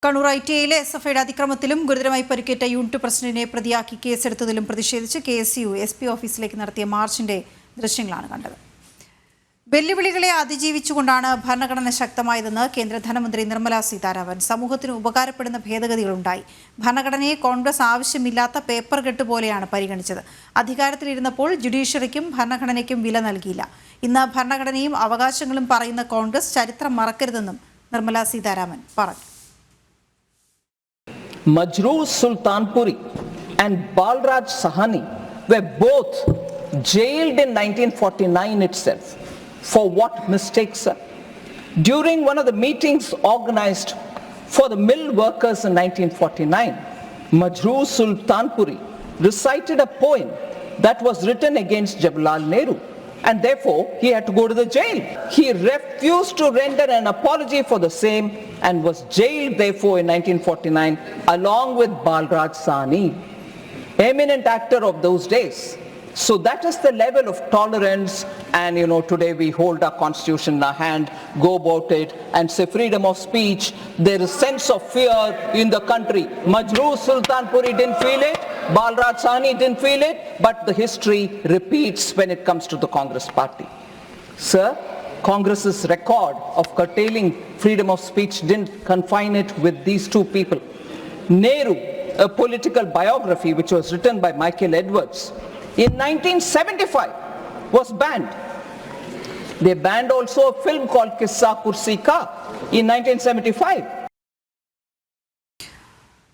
കണ്ണൂർ ITIയിലെ SFIയുടെ അതിക്രമത്തിലും ഗുരുതരമായി പരിക്കേറ്റ യൂണിറ്റ് പ്രസിഡന്റിനെ പ്രതിയാക്കി കേസെടുത്തതിലും പ്രതിഷേധിച്ച് KSU SP ഓഫീസിലേക്ക് നടത്തിയ മാർച്ചിന്റെ ദൃശ്യങ്ങളാണ് കണ്ടത്. വെല്ലുവിളികളെ അതിജീവിച്ചുകൊണ്ടാണ് ഭരണഘടന ശക്തമായതെന്ന് കേന്ദ്ര ധനമന്ത്രി നിർമ്മല സീതാരാമൻ. സമൂഹത്തിന് ഉപകാരപ്പെടുന്ന ഭേദഗതികളുണ്ടായി. ഭരണഘടനയെ കോൺഗ്രസ് ആവശ്യമില്ലാത്ത പേപ്പർ കെട്ട് പോലെയാണ് പരിഗണിച്ചത്. അധികാരത്തിലിരുന്നപ്പോൾ ജുഡീഷ്യറിക്കും ഭരണഘടനയ്ക്കും വില നൽകിയില്ല. ഇന്ന് ഭരണഘടനയും അവകാശങ്ങളും പറയുന്ന കോൺഗ്രസ് ചരിത്രം മറക്കരുതെന്നും നിർമ്മല സീതാരാമൻ പറഞ്ഞു. Majroor Sultanpuri and Balraj Sahani were both jailed in 1949 itself. For what mistakes, sir? During one of the meetings organized for the mill workers in 1949, Majroor Sultanpuri recited a poem that was written against Jawaharlal Nehru, and therefore he had to go to the jail. He refused to render an apology for the same and was jailed therefore in 1949 along with Balraj Sahni, eminent actor of those days. So that is the level of tolerance, and today we hold our constitution in our hand, go about it and say freedom of speech. There is sense of fear in the country. Majroor Sultanpuri didn't feel it, Balraj Sahni didn't feel it, but the history repeats when it comes to the Congress party. Sir, Congress's record of curtailing freedom of speech didn't confine it with these two people. Nehru, a political biography which was written by Michael Edwards, in 1975 was banned. They banned also a film called Kissa Kursi Ka in 1975.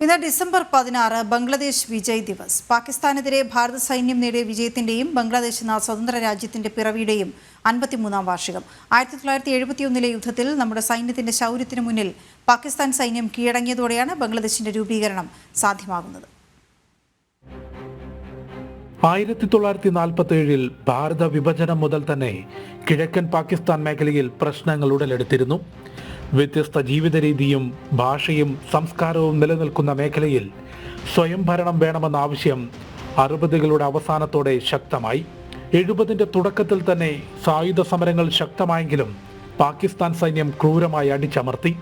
ഇന്ന് December 16 Bangladesh Vijay Divas. പാകിസ്ഥാനെതിരെ ഭാരത സൈന്യം നേടിയ വിജയത്തിന്റെയും ബംഗ്ലാദേശ് എന്ന സ്വതന്ത്ര രാജ്യത്തിന്റെ പിറവിയുടെയും 53-ാം വാർഷികം. 1971 യുദ്ധത്തിൽ നമ്മുടെ സൈന്യത്തിന്റെ ശൗര്യത്തിന് മുന്നിൽ പാകിസ്ഥാൻ സൈന്യം കീഴടങ്ങിയതോടെയാണ് ബംഗ്ലാദേശിന്റെ രൂപീകരണം സാധ്യമാകുന്നത്. 1947 ഭാരത വിഭജനം മുതൽ തന്നെ കിഴക്കൻ പാകിസ്ഥാൻ മേഖലയിൽ പ്രശ്നങ്ങൾ ഉടലെടുത്തിരുന്നു. വ്യത്യസ്ത ജീവിത രീതിയും ഭാഷയും സംസ്കാരവും നിലനിൽക്കുന്ന മേഖലയിൽ സ്വയം ഭരണം വേണമെന്ന ആവശ്യം 60കളുടെ അവസാനത്തോടെ ശക്തമായി. 70ന്റെ തുടക്കത്തിൽ തന്നെ സായുധ സമരങ്ങൾ ശക്തമായെങ്കിലും പാകിസ്ഥാൻ സൈന്യം ക്രൂരമായി അടിച്ചമർത്തി.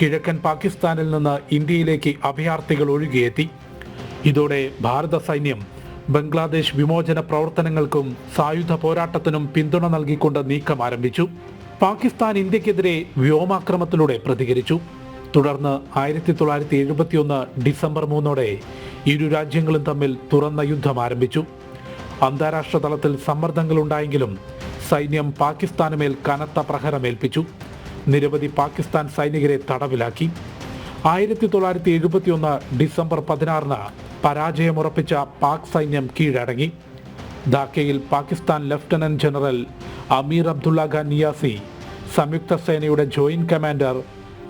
കിഴക്കൻ പാകിസ്ഥാനിൽ നിന്ന് ഇന്ത്യയിലേക്ക് അഭയാർത്ഥികൾ ഒഴുകിയെത്തി. ഇതോടെ ഭാരത സൈന്യം ബംഗ്ലാദേശ് വിമോചന പ്രവർത്തനങ്ങൾക്കും സായുധ പോരാട്ടത്തിനും പിന്തുണ നൽകിക്കൊണ്ട് നീക്കം ആരംഭിച്ചു. പാകിസ്ഥാൻ ഇന്ത്യക്കെതിരെ വ്യോമാക്രമണത്തിലൂടെ പ്രതികരിച്ചു. തുടർന്ന് 1971 ഡിസംബർ 3 ഇരു രാജ്യങ്ങളും തമ്മിൽ തുറന്ന യുദ്ധം ആരംഭിച്ചു. അന്താരാഷ്ട്ര തലത്തിൽ സമ്മർദ്ദങ്ങളുണ്ടായെങ്കിലും സൈന്യം പാകിസ്ഥാന് മേൽ കനത്ത പ്രഹരമേൽപ്പിച്ചു. നിരവധി പാകിസ്ഥാൻ സൈനികരെ തടവിലാക്കി. 1971 ഡിസംബർ 16 പരാജയമുറപ്പിച്ച പാക് സൈന്യം കീഴടങ്ങി. ധാക്കയിൽ പാകിസ്ഥാൻ ലഫ്റ്റനന്റ് ജനറൽ അമീർ അബ്ദുള്ള ഖാൻ നിയാസി, സംയുക്ത സേനയുടെ joint commander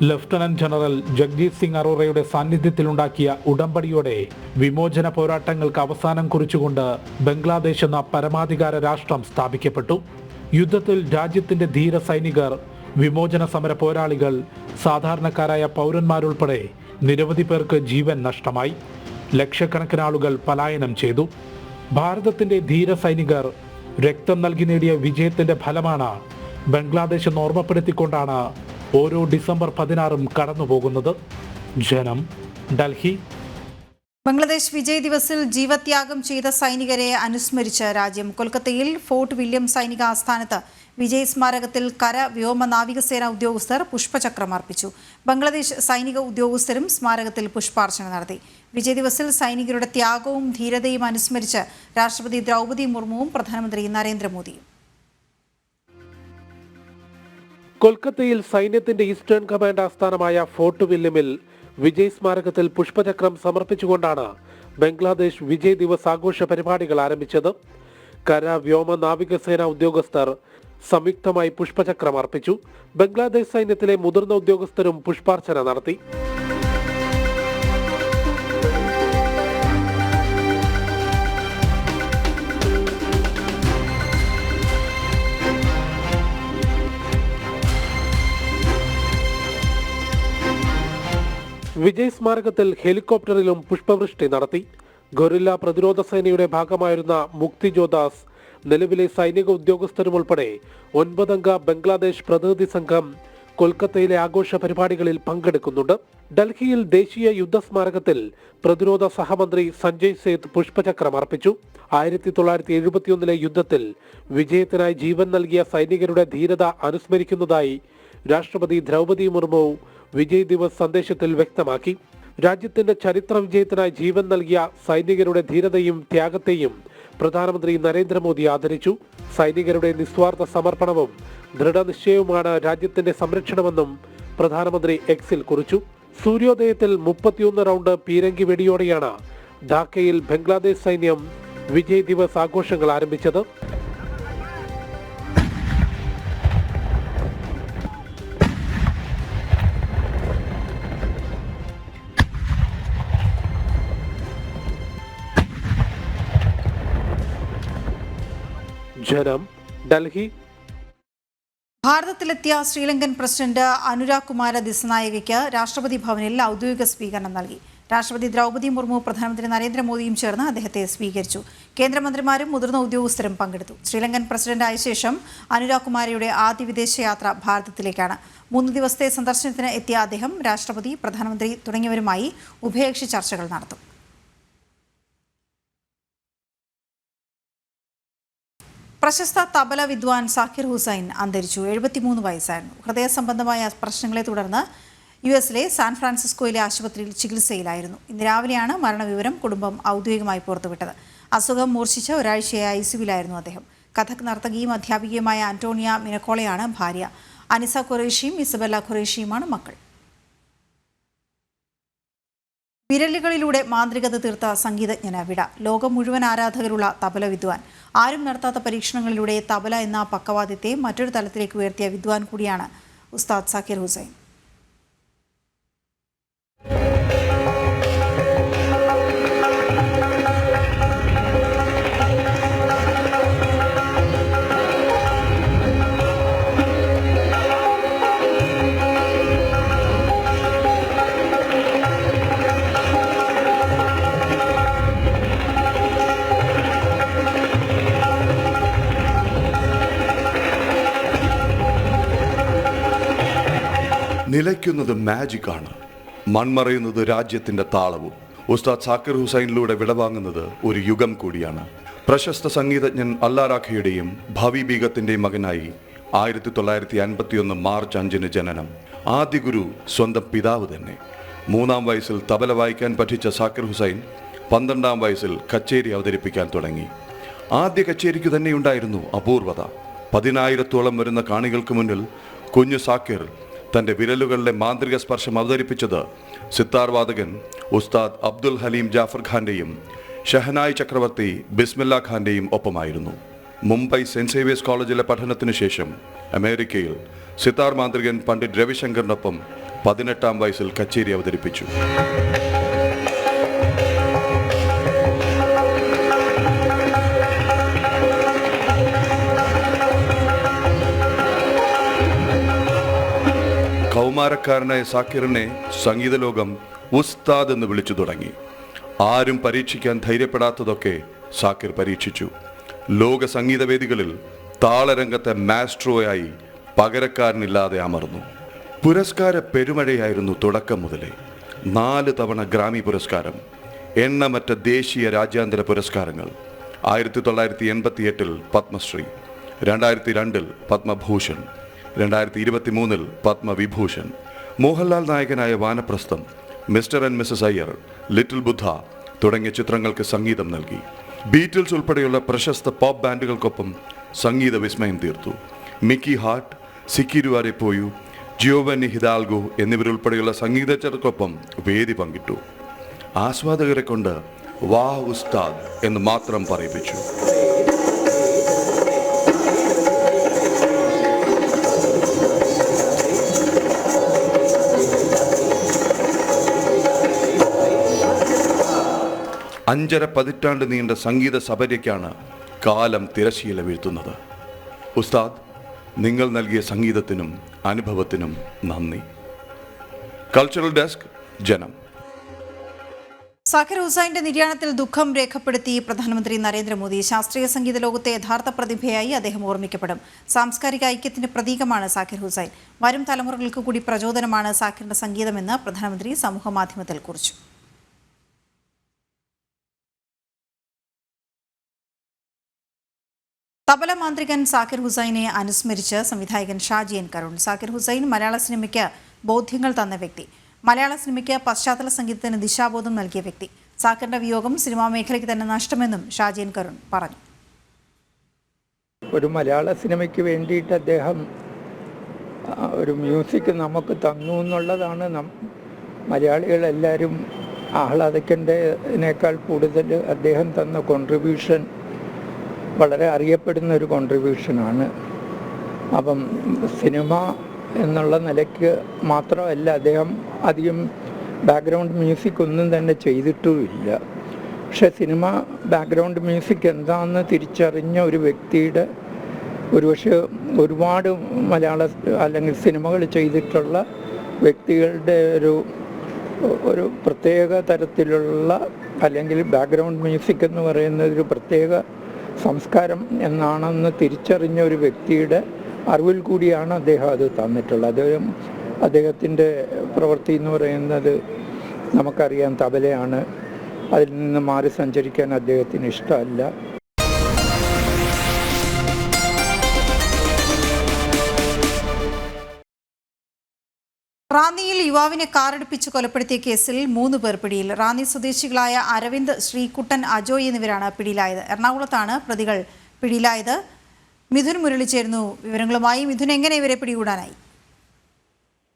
lieutenant general Jagjit Singh അറോറയുടെ സാന്നിധ്യത്തിലുണ്ടാക്കിയ ഉടമ്പടിയോടെ വിമോചന പോരാട്ടങ്ങൾക്ക് അവസാനം കുറിച്ചുകൊണ്ട് ബംഗ്ലാദേശ് എന്ന പരമാധികാര രാഷ്ട്രം സ്ഥാപിക്കപ്പെട്ടു. യുദ്ധത്തിൽ രാജ്യത്തിന്റെ ധീര സൈനികർ, വിമോചന സമര പോരാളികൾ, സാധാരണക്കാരായ പൗരന്മാരുൾപ്പെടെ നിരവധി പേർക്ക് ജീവൻ നഷ്ടമായി. ലക്ഷക്കണക്കിന് ആളുകൾ പലായനം ചെയ്തു. ഭാരതത്തിന്റെ ധീര സൈനികർ രക്തം നൽകി നേടിയ വിജയത്തിന്റെ ഫലമാണ് ബംഗ്ലാദേശ് എന്ന് ഓർമ്മപ്പെടുത്തിക്കൊണ്ടാണ് ഓരോ ഡിസംബർ 16 കടന്നുപോകുന്നത്. ജനം, ഡൽഹി. ബംഗ്ലാദേശ് വിജയ് ദിവസിൽ ജീവത്യാഗം ചെയ്ത സൈനികരെ അനുസ്മരിച്ച രാജ്യം. കൊൽക്കത്തയിൽ ഫോർട്ട് വില്യം സൈനിക ആസ്ഥാനത്ത് വിജയ് സ്മാരകത്തിൽ കര, വ്യോമ, നാവികസേന ഉദ്യോഗസ്ഥർ പുഷ്പചക്രം അർപ്പിച്ചു. ബംഗ്ലാദേശ് സൈനിക ഉദ്യോഗസ്ഥരും സ്മാരകത്തിൽ പുഷ്പാർച്ചന നടത്തി. വിജയ് ദിവസിൽ സൈനികരുടെ ത്യാഗവും ധീരതയും അനുസ്മരിച്ച് രാഷ്ട്രപതി ദ്രൗപദി മുർമുവും പ്രധാനമന്ത്രി നരേന്ദ്രമോദിയും. കൊൽക്കത്തയിൽ സൈന്യത്തിന്റെ ഈസ്റ്റേൺ കമാൻഡ് ആസ്ഥാനമായ ഫോർട്ട് വില്യമിൽ വിജയ് സ്മാരകത്തിൽ പുഷ്പചക്രം സമർപ്പിച്ചുകൊണ്ടാണ് ബംഗ്ലാദേശ് വിജയ് ദിവസ് ആഘോഷ പരിപാടികൾ ആരംഭിച്ചത്. കര, വ്യോമ, നാവികസേന ഉദ്യോഗസ്ഥർ സംയുക്തമായി പുഷ്പചക്രം അർപ്പിച്ചു. ബംഗ്ലാദേശ് സൈന്യത്തിലെ മുതിർന്ന ഉദ്യോഗസ്ഥരും പുഷ്പാർച്ചന നടത്തി. വിജയ് സ്മാരകത്തിൽ ഹെലികോപ്റ്ററിലും പുഷ്പവൃഷ്ടി നടത്തി. ഗൊറില്ല പ്രതിരോധ സേനയുടെ ഭാഗമായിരുന്ന മുക്തി ജോദാസ്, നിലവിലെ സൈനിക ഉദ്യോഗസ്ഥരും ഉൾപ്പെടെ 9 അംഗ ബംഗ്ലാദേശ് പ്രതിനിധി സംഘം കൊൽക്കത്തയിലെ ആഘോഷ പരിപാടികളിൽ പങ്കെടുക്കുന്നുണ്ട്. ഡൽഹിയിൽ ദേശീയ യുദ്ധ സ്മാരകത്തിൽ പ്രതിരോധ സഹമന്ത്രി സഞ്ജയ് സേത്ത് പുഷ്പചക്രം അർപ്പിച്ചു. 1971 യുദ്ധത്തിൽ വിജയത്തിനായി ജീവൻ നൽകിയ സൈനികരുടെ ധീരത അനുസ്മരിക്കുന്നതായി രാഷ്ട്രപതി ദ്രൗപദി മുർമു വിജയ് ദിവസ് സന്ദേശത്തിൽ വ്യക്തമാക്കി. രാജ്യത്തിന്റെ ചരിത്ര വിജയത്തിനായി ജീവൻ നൽകിയ സൈനികരുടെ ധീരതയും ത്യാഗത്തെയും പ്രധാനമന്ത്രി നരേന്ദ്രമോദി ആദരിച്ചു. സൈനികരുടെ നിസ്വാർത്ഥ സമർപ്പണവും ദൃഢനിശ്ചയവുമാണ് രാജ്യത്തിന്റെ സംരക്ഷണമെന്നും പ്രധാനമന്ത്രി എക്സിൽ കുറിച്ചു. സൂര്യോദയത്തിൽ 31 റൗണ്ട് പീരങ്കി വെടിയോടെയാണ് ധാക്കയിൽ ബംഗ്ലാദേശ് സൈന്യം വിജയ് ദിവസ് ആഘോഷങ്ങൾ ആരംഭിച്ചത്. ജനം, ഡൽഹി. ഭാരതത്തിലെത്തിയ ശ്രീലങ്കൻ പ്രസിഡന്റ് അനുരാഗ് കുമാര ദിസനായകയ്ക്ക് രാഷ്ട്രപതി ഭവനിൽ ഔദ്യോഗിക സ്വീകരണം നൽകി. രാഷ്ട്രപതി ദ്രൗപദി മുർമു, പ്രധാനമന്ത്രി നരേന്ദ്രമോദിയും ചേർന്ന് അദ്ദേഹത്തെ സ്വീകരിച്ചു. കേന്ദ്രമന്ത്രിമാരും മുതിർന്ന ഉദ്യോഗസ്ഥരും പങ്കെടുത്തു. ശ്രീലങ്കൻ പ്രസിഡന്റായ ശേഷം അനുരാഗ് കുമാരയുടെ ആദ്യ വിദേശയാത്ര ഭാരതത്തിലേക്കാണ്. 3 ദിവസത്തെ സന്ദർശനത്തിന് എത്തിയ അദ്ദേഹം രാഷ്ട്രപതി, പ്രധാനമന്ത്രി തുടങ്ങിയവരുമായി ഉഭയകക്ഷി ചർച്ചകൾ നടത്തും. പ്രശസ്ത തബല വിദ്വാൻ സാക്കിർ ഹുസൈൻ അന്തരിച്ചു. 73 വയസ്സായിരുന്നു. ഹൃദയ സംബന്ധമായ പ്രശ്നങ്ങളെ തുടർന്ന് യുഎസിലെ സാൻ ഫ്രാൻസിസ്കോയിലെ ആശുപത്രിയിൽ ചികിത്സയിലായിരുന്നു. ഇന്ന് രാവിലെയാണ് മരണവിവരം കുടുംബം ഔദ്യോഗികമായി പുറത്തുവിട്ടത്. അസുഖം മൂർച്ഛിച്ച് ഒരാഴ്ചയായി ഐസിയുവിലായിരുന്നു അദ്ദേഹം. കഥക് നർത്തകിയും അധ്യാപികയുമായ ആന്റോണിയ മിനക്കോളയാണ് ഭാര്യ. അനിസ ഖുറേഷിയും ഇസബെല്ല ഖുറേഷിയുമാണ് മക്കൾ. വിരലുകളിലൂടെ മാന്ത്രികത തീർത്ത സംഗീതജ്ഞന് വിട. ലോകം മുഴുവൻ ആരാധകരുള്ള തബല വിദ്വാൻ. ആരും നടത്താത്ത പരീക്ഷണങ്ങളിലൂടെ തബല എന്ന പക്കവാദ്യത്തെ മറ്റൊരു തലത്തിലേക്ക് ഉയർത്തിയ വിദ്വാൻ കൂടിയാണ് ഉസ്താദ് സാക്കിർ ഹുസൈൻ. നിലയ്ക്കുന്നത് മാജിക്കാണ്, മൺമറയുന്നത് രാജ്യത്തിൻ്റെ താളവും. ഉസ്താദ് സാക്കിർ ഹുസൈനിലൂടെ വിടവാങ്ങുന്നത് ഒരു യുഗം കൂടിയാണ്. പ്രശസ്ത സംഗീതജ്ഞൻ അല്ലാറാഖയുടെയും ഭവി ബീഗത്തിൻ്റെയും മകനായി 1951 മാർച്ച് 5 ജനനം. ആദ്യ ഗുരു സ്വന്തം പിതാവ് തന്നെ. 3-ാം വയസ്സിൽ തബല വായിക്കാൻ പഠിച്ച സാക്കിർ ഹുസൈൻ 12-ാം വയസ്സിൽ കച്ചേരി അവതരിപ്പിക്കാൻ തുടങ്ങി. ആദ്യ കച്ചേരിക്ക് തന്നെയുണ്ടായിരുന്നു അപൂർവത. 10,000-ഓളം വരുന്ന കാണികൾക്ക് മുന്നിൽ കുഞ്ഞു സാക്കിർ തൻ്റെ വിരലുകളിലെ മാന്ത്രിക സ്പർശം അവതരിപ്പിച്ചത് സിത്താർ വാദകൻ ഉസ്താദ് അബ്ദുൽ ഹലീം ജാഫർ ഖാന്റെയും ഷഹനായി ചക്രവർത്തി ബിസ്മില്ല ഖാന്റെയും ഒപ്പമായിരുന്നു. മുംബൈ സെന്റ് സേവിയേഴ്സ് കോളേജിലെ പഠനത്തിനു ശേഷം അമേരിക്കയിൽ സിത്താർ മാന്ത്രികൻ പണ്ഡിറ്റ് രവിശങ്കറിനൊപ്പം 18-ാം വയസ്സിൽ കച്ചേരി അവതരിപ്പിച്ചു. കൗമാരക്കാരനായ സാക്കിറിനെ സംഗീതലോകം ഉസ്താദ് എന്ന് വിളിച്ചു തുടങ്ങി. ആരും പരീക്ഷിക്കാൻ ധൈര്യപ്പെടാത്തതൊക്കെ സാക്കിർ പരീക്ഷിച്ചു. ലോക സംഗീതവേദികളിൽ താളരംഗത്തെ മാസ്ട്രോയായി പകരക്കാരനില്ലാതെ അമർന്നു. പുരസ്കാര പെരുമഴയായിരുന്നു തുടക്കം മുതലേ. 4 തവണ ഗ്രാമി പുരസ്കാരം, എണ്ണമറ്റ ദേശീയ രാജ്യാന്തര പുരസ്കാരങ്ങൾ. 1988 പത്മശ്രീ, 2002 പത്മഭൂഷൺ, 2023 പത്മവിഭൂഷൺ. മോഹൻലാൽ നായകനായ Vanaprastham, Mr and Mrs Iyer, Little Buddha തുടങ്ങിയ ചിത്രങ്ങൾക്ക് സംഗീതം നൽകി. ബീറ്റിൽസ് ഉൾപ്പെടെയുള്ള പ്രശസ്ത പോപ്പ് ബാൻഡുകൾക്കൊപ്പം സംഗീത വിസ്മയം തീർത്തു. മിക്കി ഹാർട്ട്, സിക്കിരുവാരെ പോയു, ജിയോവന്നി ഹിദാൽഗോ എന്നിവരുൾപ്പെടെയുള്ള സംഗീതജ്ഞർക്കൊപ്പം വേദി പങ്കിട്ടു. ആസ്വാദകരെ കൊണ്ട് വാ ഉസ്താദ് എന്ന് മാത്രം പറയിപ്പിച്ചു. അഞ്ചര പതിറ്റാണ്ട് നീണ്ട സംഗീത സബര്യയ്ക്കാണ് കാലം തിരശ്ശീല വീഴ്ത്തുന്നത്. ഉസ്താദ്, നിങ്ങൾ നൽകിയ സംഗീതത്തിനും അനുഭവത്തിനും നന്ദി. കൾച്ചറൽ ഡെസ്ക്, ജനം. സാക്കിർ ഹുസൈന്റെ നിര്യാണത്തിൽ ദുഃഖം രേഖപ്പെടുത്തി പ്രധാനമന്ത്രി നരേന്ദ്രമോദി. ശാസ്ത്രീയ സംഗീത ലോകത്തെ യഥാർത്ഥ പ്രതിഭയായി അദ്ദേഹം ഓർമ്മിക്കപ്പെടും. സാംസ്കാരിക ഐക്യത്തിന്റെ പ്രതീകമാണ് സാക്കിർ ഹുസൈൻ. വരും തലമുറകൾക്ക് കൂടി പ്രചോദനമാണ് സാക്കിറിന്റെ സംഗീതമെന്ന് പ്രധാനമന്ത്രി സമൂഹമാധ്യമത്തിൽ കുറിച്ചു. തബല മാന്ത്രികൻ സാക്കിർ ഹുസൈനെ അനുസ്മരിച്ച് സംവിധായകൻ ഷാജി എൻ കരുൺ. സാക്കിർ ഹുസൈൻ മലയാള സിനിമയ്ക്ക് ബോധ്യങ്ങൾ തന്ന വ്യക്തി, മലയാള സിനിമയ്ക്ക് പശ്ചാത്തല സംഗീതത്തിന് ദിശാബോധം നൽകിയ വ്യക്തി. സാക്കിറിന്റെ വിയോഗം സിനിമാ മേഖലയ്ക്ക് തന്നെ നഷ്ടമെന്നും ഷാജി എൻ കരുൺ പറഞ്ഞു. ഒരു മലയാള സിനിമയ്ക്ക് വേണ്ടിയിട്ട് അദ്ദേഹം ഒരു മ്യൂസിക് നമുക്ക് തന്നു എന്നുള്ളതാണ് മലയാളികളെല്ലാവരും ആഹ്ലാദിക്കേണ്ടതിനേക്കാൾ കൂടുതൽ അദ്ദേഹം തന്ന കോൺട്രിബ്യൂഷൻ വളരെ അറിയപ്പെടുന്ന ഒരു കോൺട്രിബ്യൂഷനാണ്. അപ്പം സിനിമ എന്നുള്ള നിലയ്ക്ക് മാത്രമല്ല, അദ്ദേഹം അധികം ബാക്ക്ഗ്രൗണ്ട് മ്യൂസിക് ഒന്നും തന്നെ ചെയ്തിട്ടുമില്ല. പക്ഷെ സിനിമ ബാക്ക്ഗ്രൗണ്ട് മ്യൂസിക് എന്താണെന്ന് തിരിച്ചറിഞ്ഞ ഒരു വ്യക്തിയുടെ ഒരുപക്ഷെ ഒരുപാട് മലയാള അല്ലെങ്കിൽ സിനിമകൾ ചെയ്തിട്ടുള്ള വ്യക്തികളുടെ ഒരു പ്രത്യേക തരത്തിലുള്ള അല്ലെങ്കിൽ ബാക്ക്ഗ്രൗണ്ട് മ്യൂസിക് എന്ന് പറയുന്നത് ഒരു പ്രത്യേക സംസ്കാരം എന്നാണെന്ന് തിരിച്ചറിഞ്ഞ ഒരു വ്യക്തിയുടെ അറിവിൽ കൂടിയാണ് അദ്ദേഹം അത് തന്നിട്ടുള്ളത്. അദ്ദേഹത്തിൻ്റെ പ്രവൃത്തി എന്ന് പറയുന്നത് നമുക്കറിയാം, തബലയാണ്. അതിൽ നിന്ന് മാറി സഞ്ചരിക്കാൻ അദ്ദേഹത്തിന് ഇഷ്ടമല്ല. റാന്നിയിൽ യുവാവിനെ കാറിടിപ്പിച്ച് കൊലപ്പെടുത്തിയ കേസിൽ 3 പേർ പിടിയിൽ. റാന്നി സ്വദേശികളായ അരവിന്ദ്, ശ്രീകുട്ടൻ, അജോയ് എന്നിവരാണ് പിടിയിലായത്. എറണാകുളത്താണ് പ്രതികൾ പിടിയിലായത്. മിഥുൻ മുരളി ചേരുന്നു വിവരങ്ങളുമായി. മിഥുൻ, എങ്ങനെ ഇവരെ പിടികൂടാനായി?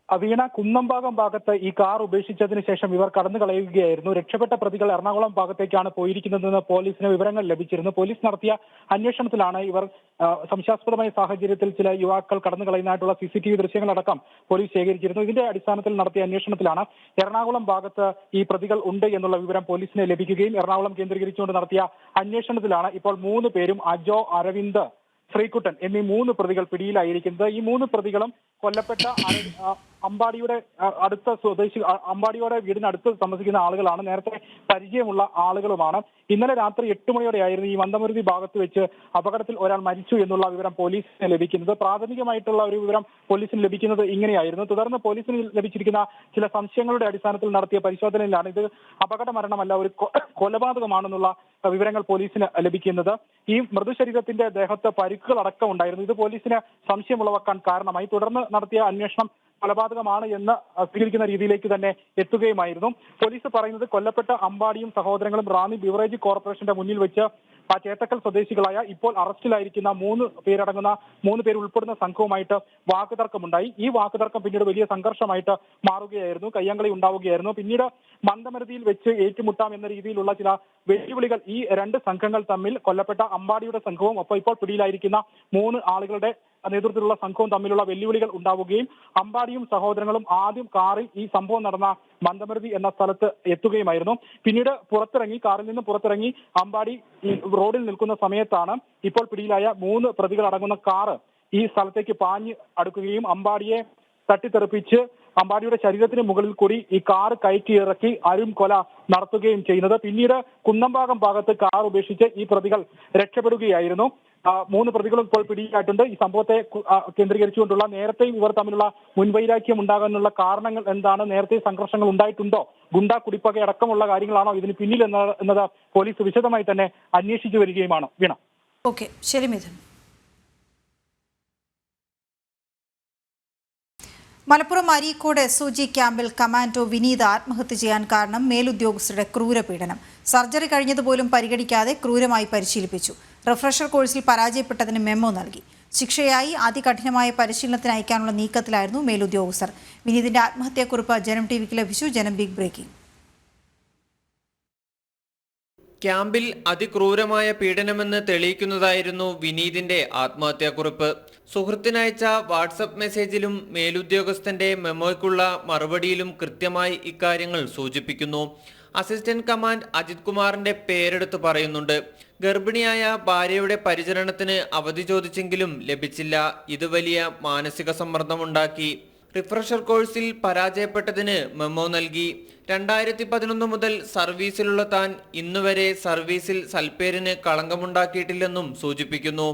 വീണ, കുന്നംഭാഗം ഭാഗത്ത് ഈ കാർ ഉപേക്ഷിച്ചതിന് ശേഷം ഇവർ കടന്നു കളയുകയായിരുന്നു. രക്ഷപ്പെട്ട പ്രതികൾ എറണാകുളം ഭാഗത്തേക്കാണ് പോയിരിക്കുന്നതെന്ന് പോലീസിന് വിവരങ്ങൾ ലഭിച്ചിരുന്നു. പോലീസ് നടത്തിയ അന്വേഷണത്തിലാണ് ഇവർ സംശയാസ്പദമായ സാഹചര്യത്തിൽ ചില യുവാക്കൾ കടന്നു കളയുന്നതായിട്ടുള്ള CCTV ദൃശ്യങ്ങളടക്കം പോലീസ് ശേഖരിച്ചിരുന്നു. ഇതിന്റെ അടിസ്ഥാനത്തിൽ നടത്തിയ അന്വേഷണത്തിലാണ് എറണാകുളം ഭാഗത്ത് ഈ പ്രതികൾ ഉണ്ട് എന്നുള്ള വിവരം പോലീസിന് ലഭിക്കുകയും എറണാകുളം കേന്ദ്രീകരിച്ചുകൊണ്ട് നടത്തിയ അന്വേഷണത്തിലാണ് ഇപ്പോൾ 3 പേരും അജോ, അരവിന്ദ്, ശ്രീകുട്ടൻ എന്നീ 3 പ്രതികൾ പിടിയിലായിരിക്കുന്നത്. ഈ 3 പ്രതികളും കൊല്ലപ്പെട്ട അമ്പാടിയുടെ അടുത്ത സ്വദേശി, അമ്പാടിയുടെ വീടിനടുത്ത് താമസിക്കുന്ന ആളുകളാണ്. നേരത്തെ പരിചയമുള്ള ആളുകളുമാണ്. ഇന്നലെ രാത്രി 8 മണിയോടെയായിരുന്നു ഈ മന്ദമരുതി ഭാഗത്ത് വെച്ച് അപകടത്തിൽ ഒരാൾ മരിച്ചു എന്നുള്ള വിവരം പോലീസിന് ലഭിക്കുന്നത്. പ്രാഥമികമായിട്ടുള്ള ഒരു വിവരം പോലീസിന് ലഭിക്കുന്നത് ഇങ്ങനെയായിരുന്നു. തുടർന്ന് പോലീസിന് ലഭിച്ചിരിക്കുന്ന ചില സംശയങ്ങളുടെ അടിസ്ഥാനത്തിൽ നടത്തിയ പരിശോധനയിലാണ് ഇത് അപകട മരണമല്ല, ഒരു കൊലപാതകമാണെന്നുള്ള വിവരങ്ങൾ പോലീസിന് ലഭിക്കുന്നത്. ഈ മൃതശരീരത്തിന്റെ ദേഹത്ത് പരിക്കുകൾ അടക്കം ഉണ്ടായിരുന്നു. ഇത് പോലീസിന് സംശയമുളവാക്കാൻ കാരണമായി. തുടർന്ന് നടത്തിയ അന്വേഷണം കൊലപാതകമാണ് എന്ന് സ്വീകരിക്കുന്ന രീതിയിലേക്ക് തന്നെ എത്തുകയുമായിരുന്നു. പോലീസ് പറയുന്നത് കൊല്ലപ്പെട്ട അമ്പാടിയും സഹോദരങ്ങളും റാന്നി ബിവറേജ് കോർപ്പറേഷന്റെ മുന്നിൽ വെച്ച് ചേത്തക്കൽ സ്വദേശികളായ ഇപ്പോൾ അറസ്റ്റിലായിരിക്കുന്ന 3 പേർ ഉൾപ്പെടുന്ന സംഘവുമായിട്ട് വാക്കുതർക്കമുണ്ടായി. ഈ വാക്കുതർക്കം പിന്നീട് വലിയ സംഘർഷമായിട്ട് മാറുകയായിരുന്നു. കയ്യാങ്കളി ഉണ്ടാവുകയായിരുന്നു. പിന്നീട് മന്ദമരുതിയിൽ വെച്ച് ഏറ്റുമുട്ടാം എന്ന രീതിയിലുള്ള ചില വെല്ലുവിളികൾ ഈ 2 സംഘങ്ങൾ തമ്മിൽ, കൊല്ലപ്പെട്ട അമ്പാടിയുടെ സംഘവും ഒപ്പം ഇപ്പോൾ പിടിയിലായിരിക്കുന്ന 3 ആളുകളുടെ നേതൃത്വത്തിലുള്ള സംഘവും തമ്മിലുള്ള വെല്ലുവിളികൾ ഉണ്ടാവുകയും അമ്പാടിയും സഹോദരങ്ങളും ആദ്യം കാറിൽ ഈ സംഭവം നടന്ന മന്ദമരുതി എന്ന സ്ഥലത്ത് എത്തുകയുമായിരുന്നു. പിന്നീട് കാറിൽ നിന്ന് പുറത്തിറങ്ങി അമ്പാടി ഈ റോഡിൽ നിൽക്കുന്ന സമയത്താണ് ഇപ്പോൾ പിടിയിലായ 3 പ്രതികൾ അടങ്ങുന്ന കാറ് ഈ സ്ഥലത്തേക്ക് പാഞ്ഞ് അടുക്കുകയും അമ്പാടിയെ തട്ടിത്തെറിപ്പിച്ച് അമ്പാടിയുടെ ശരീരത്തിന് മുകളിൽ കൂടി ഈ കാർ കയറ്റി ഇറക്കി അരും കൊല നടത്തുകയും ചെയ്യുന്നത്. പിന്നീട് കുന്നംഭാഗം ഭാഗത്ത് കാർ ഉപേക്ഷിച്ച് ഈ പ്രതികൾ രക്ഷപ്പെടുകയായിരുന്നു. 3 പ്രതികളും ഇപ്പോൾ പിടിയിലായിട്ടുണ്ട്. ഈ സംഭവത്തെ കേന്ദ്രീകരിച്ചുകൊണ്ടുള്ള നേരത്തെയും ഇവർ തമ്മിലുള്ള മുൻവൈരാഗ്യം ഉണ്ടാകാനുള്ള കാരണങ്ങൾ എന്താണ്, നേരത്തെ സംഘർഷങ്ങൾ ഉണ്ടായിട്ടുണ്ടോ, ഗുണ്ടാ കുടിപ്പക അടക്കമുള്ള കാര്യങ്ങളാണോ ഇതിന് പിന്നിൽ എന്നത് പോലീസ് വിശദമായി തന്നെ അന്വേഷിച്ചു വരികയുമാണ്. വീണ. ഓക്കെ, ശരി മിഥുൻ. മലപ്പുറം അരീക്കോട് SOG ക്യാമ്പിൽ കമാൻഡോ വിനീത് ആത്മഹത്യ ചെയ്യാൻ കാരണം മേലുദ്യോഗസ്ഥരുടെ ക്രൂരപീഡനം. സർജറി കഴിഞ്ഞതുപോലും പരിഗണിക്കാതെ ക്രൂരമായി പരിശീലിപ്പിച്ചു. റിഫ്രഷർ കോഴ്സിൽ പരാജയപ്പെട്ടതിന് മെമ്മോ നൽകി. ശിക്ഷയായി അതികഠിനമായ പരിശീലനത്തിന് അയക്കാനുള്ള നീക്കത്തിലായിരുന്നു മേലുദ്യോഗസ്ഥർ. വിനീതിന്റെ ആത്മഹത്യാക്കുറിപ്പ് ജനം TVക്ക് ലഭിച്ചു. ജനം ബിഗ് ബ്രേക്കിംഗ്. ക്യാമ്പിൽ അതിക്രൂരമായ പീഡനമെന്ന് തെളിയിക്കുന്നതായിരുന്നു വിനീതിന്റെ ആത്മഹത്യാക്കുറിപ്പ്. സുഹൃത്തിനയച്ച വാട്സപ്പ് മെസ്സേജിലും മേലുദ്യോഗസ്ഥന്റെ മെമ്മോയ്ക്കുള്ള മറുപടിയിലും കൃത്യമായി ഇക്കാര്യങ്ങൾ സൂചിപ്പിക്കുന്നു. അസിസ്റ്റന്റ് കമാൻഡ് അജിത് കുമാറിന്റെ പേരെടുത്ത് പറയുന്നുണ്ട്. ഗർഭിണിയായ ഭാര്യയുടെ പരിചരണത്തിന് അവധി ചോദിച്ചെങ്കിലും ലഭിച്ചില്ല. ഇത് വലിയ മാനസിക സമ്മർദ്ദമുണ്ടാക്കി. റിഫ്രഷർ കോഴ്സിൽ പരാജയപ്പെട്ടതിന് മെമ്മോ നൽകി. 2011 മുതൽ സർവീസിലുള്ള താൻ ഇന്നുവരെ സർവീസിൽ സൽപ്പേരിന് കളങ്കമുണ്ടാക്കിയിട്ടില്ലെന്നും സൂചിപ്പിക്കുന്നു.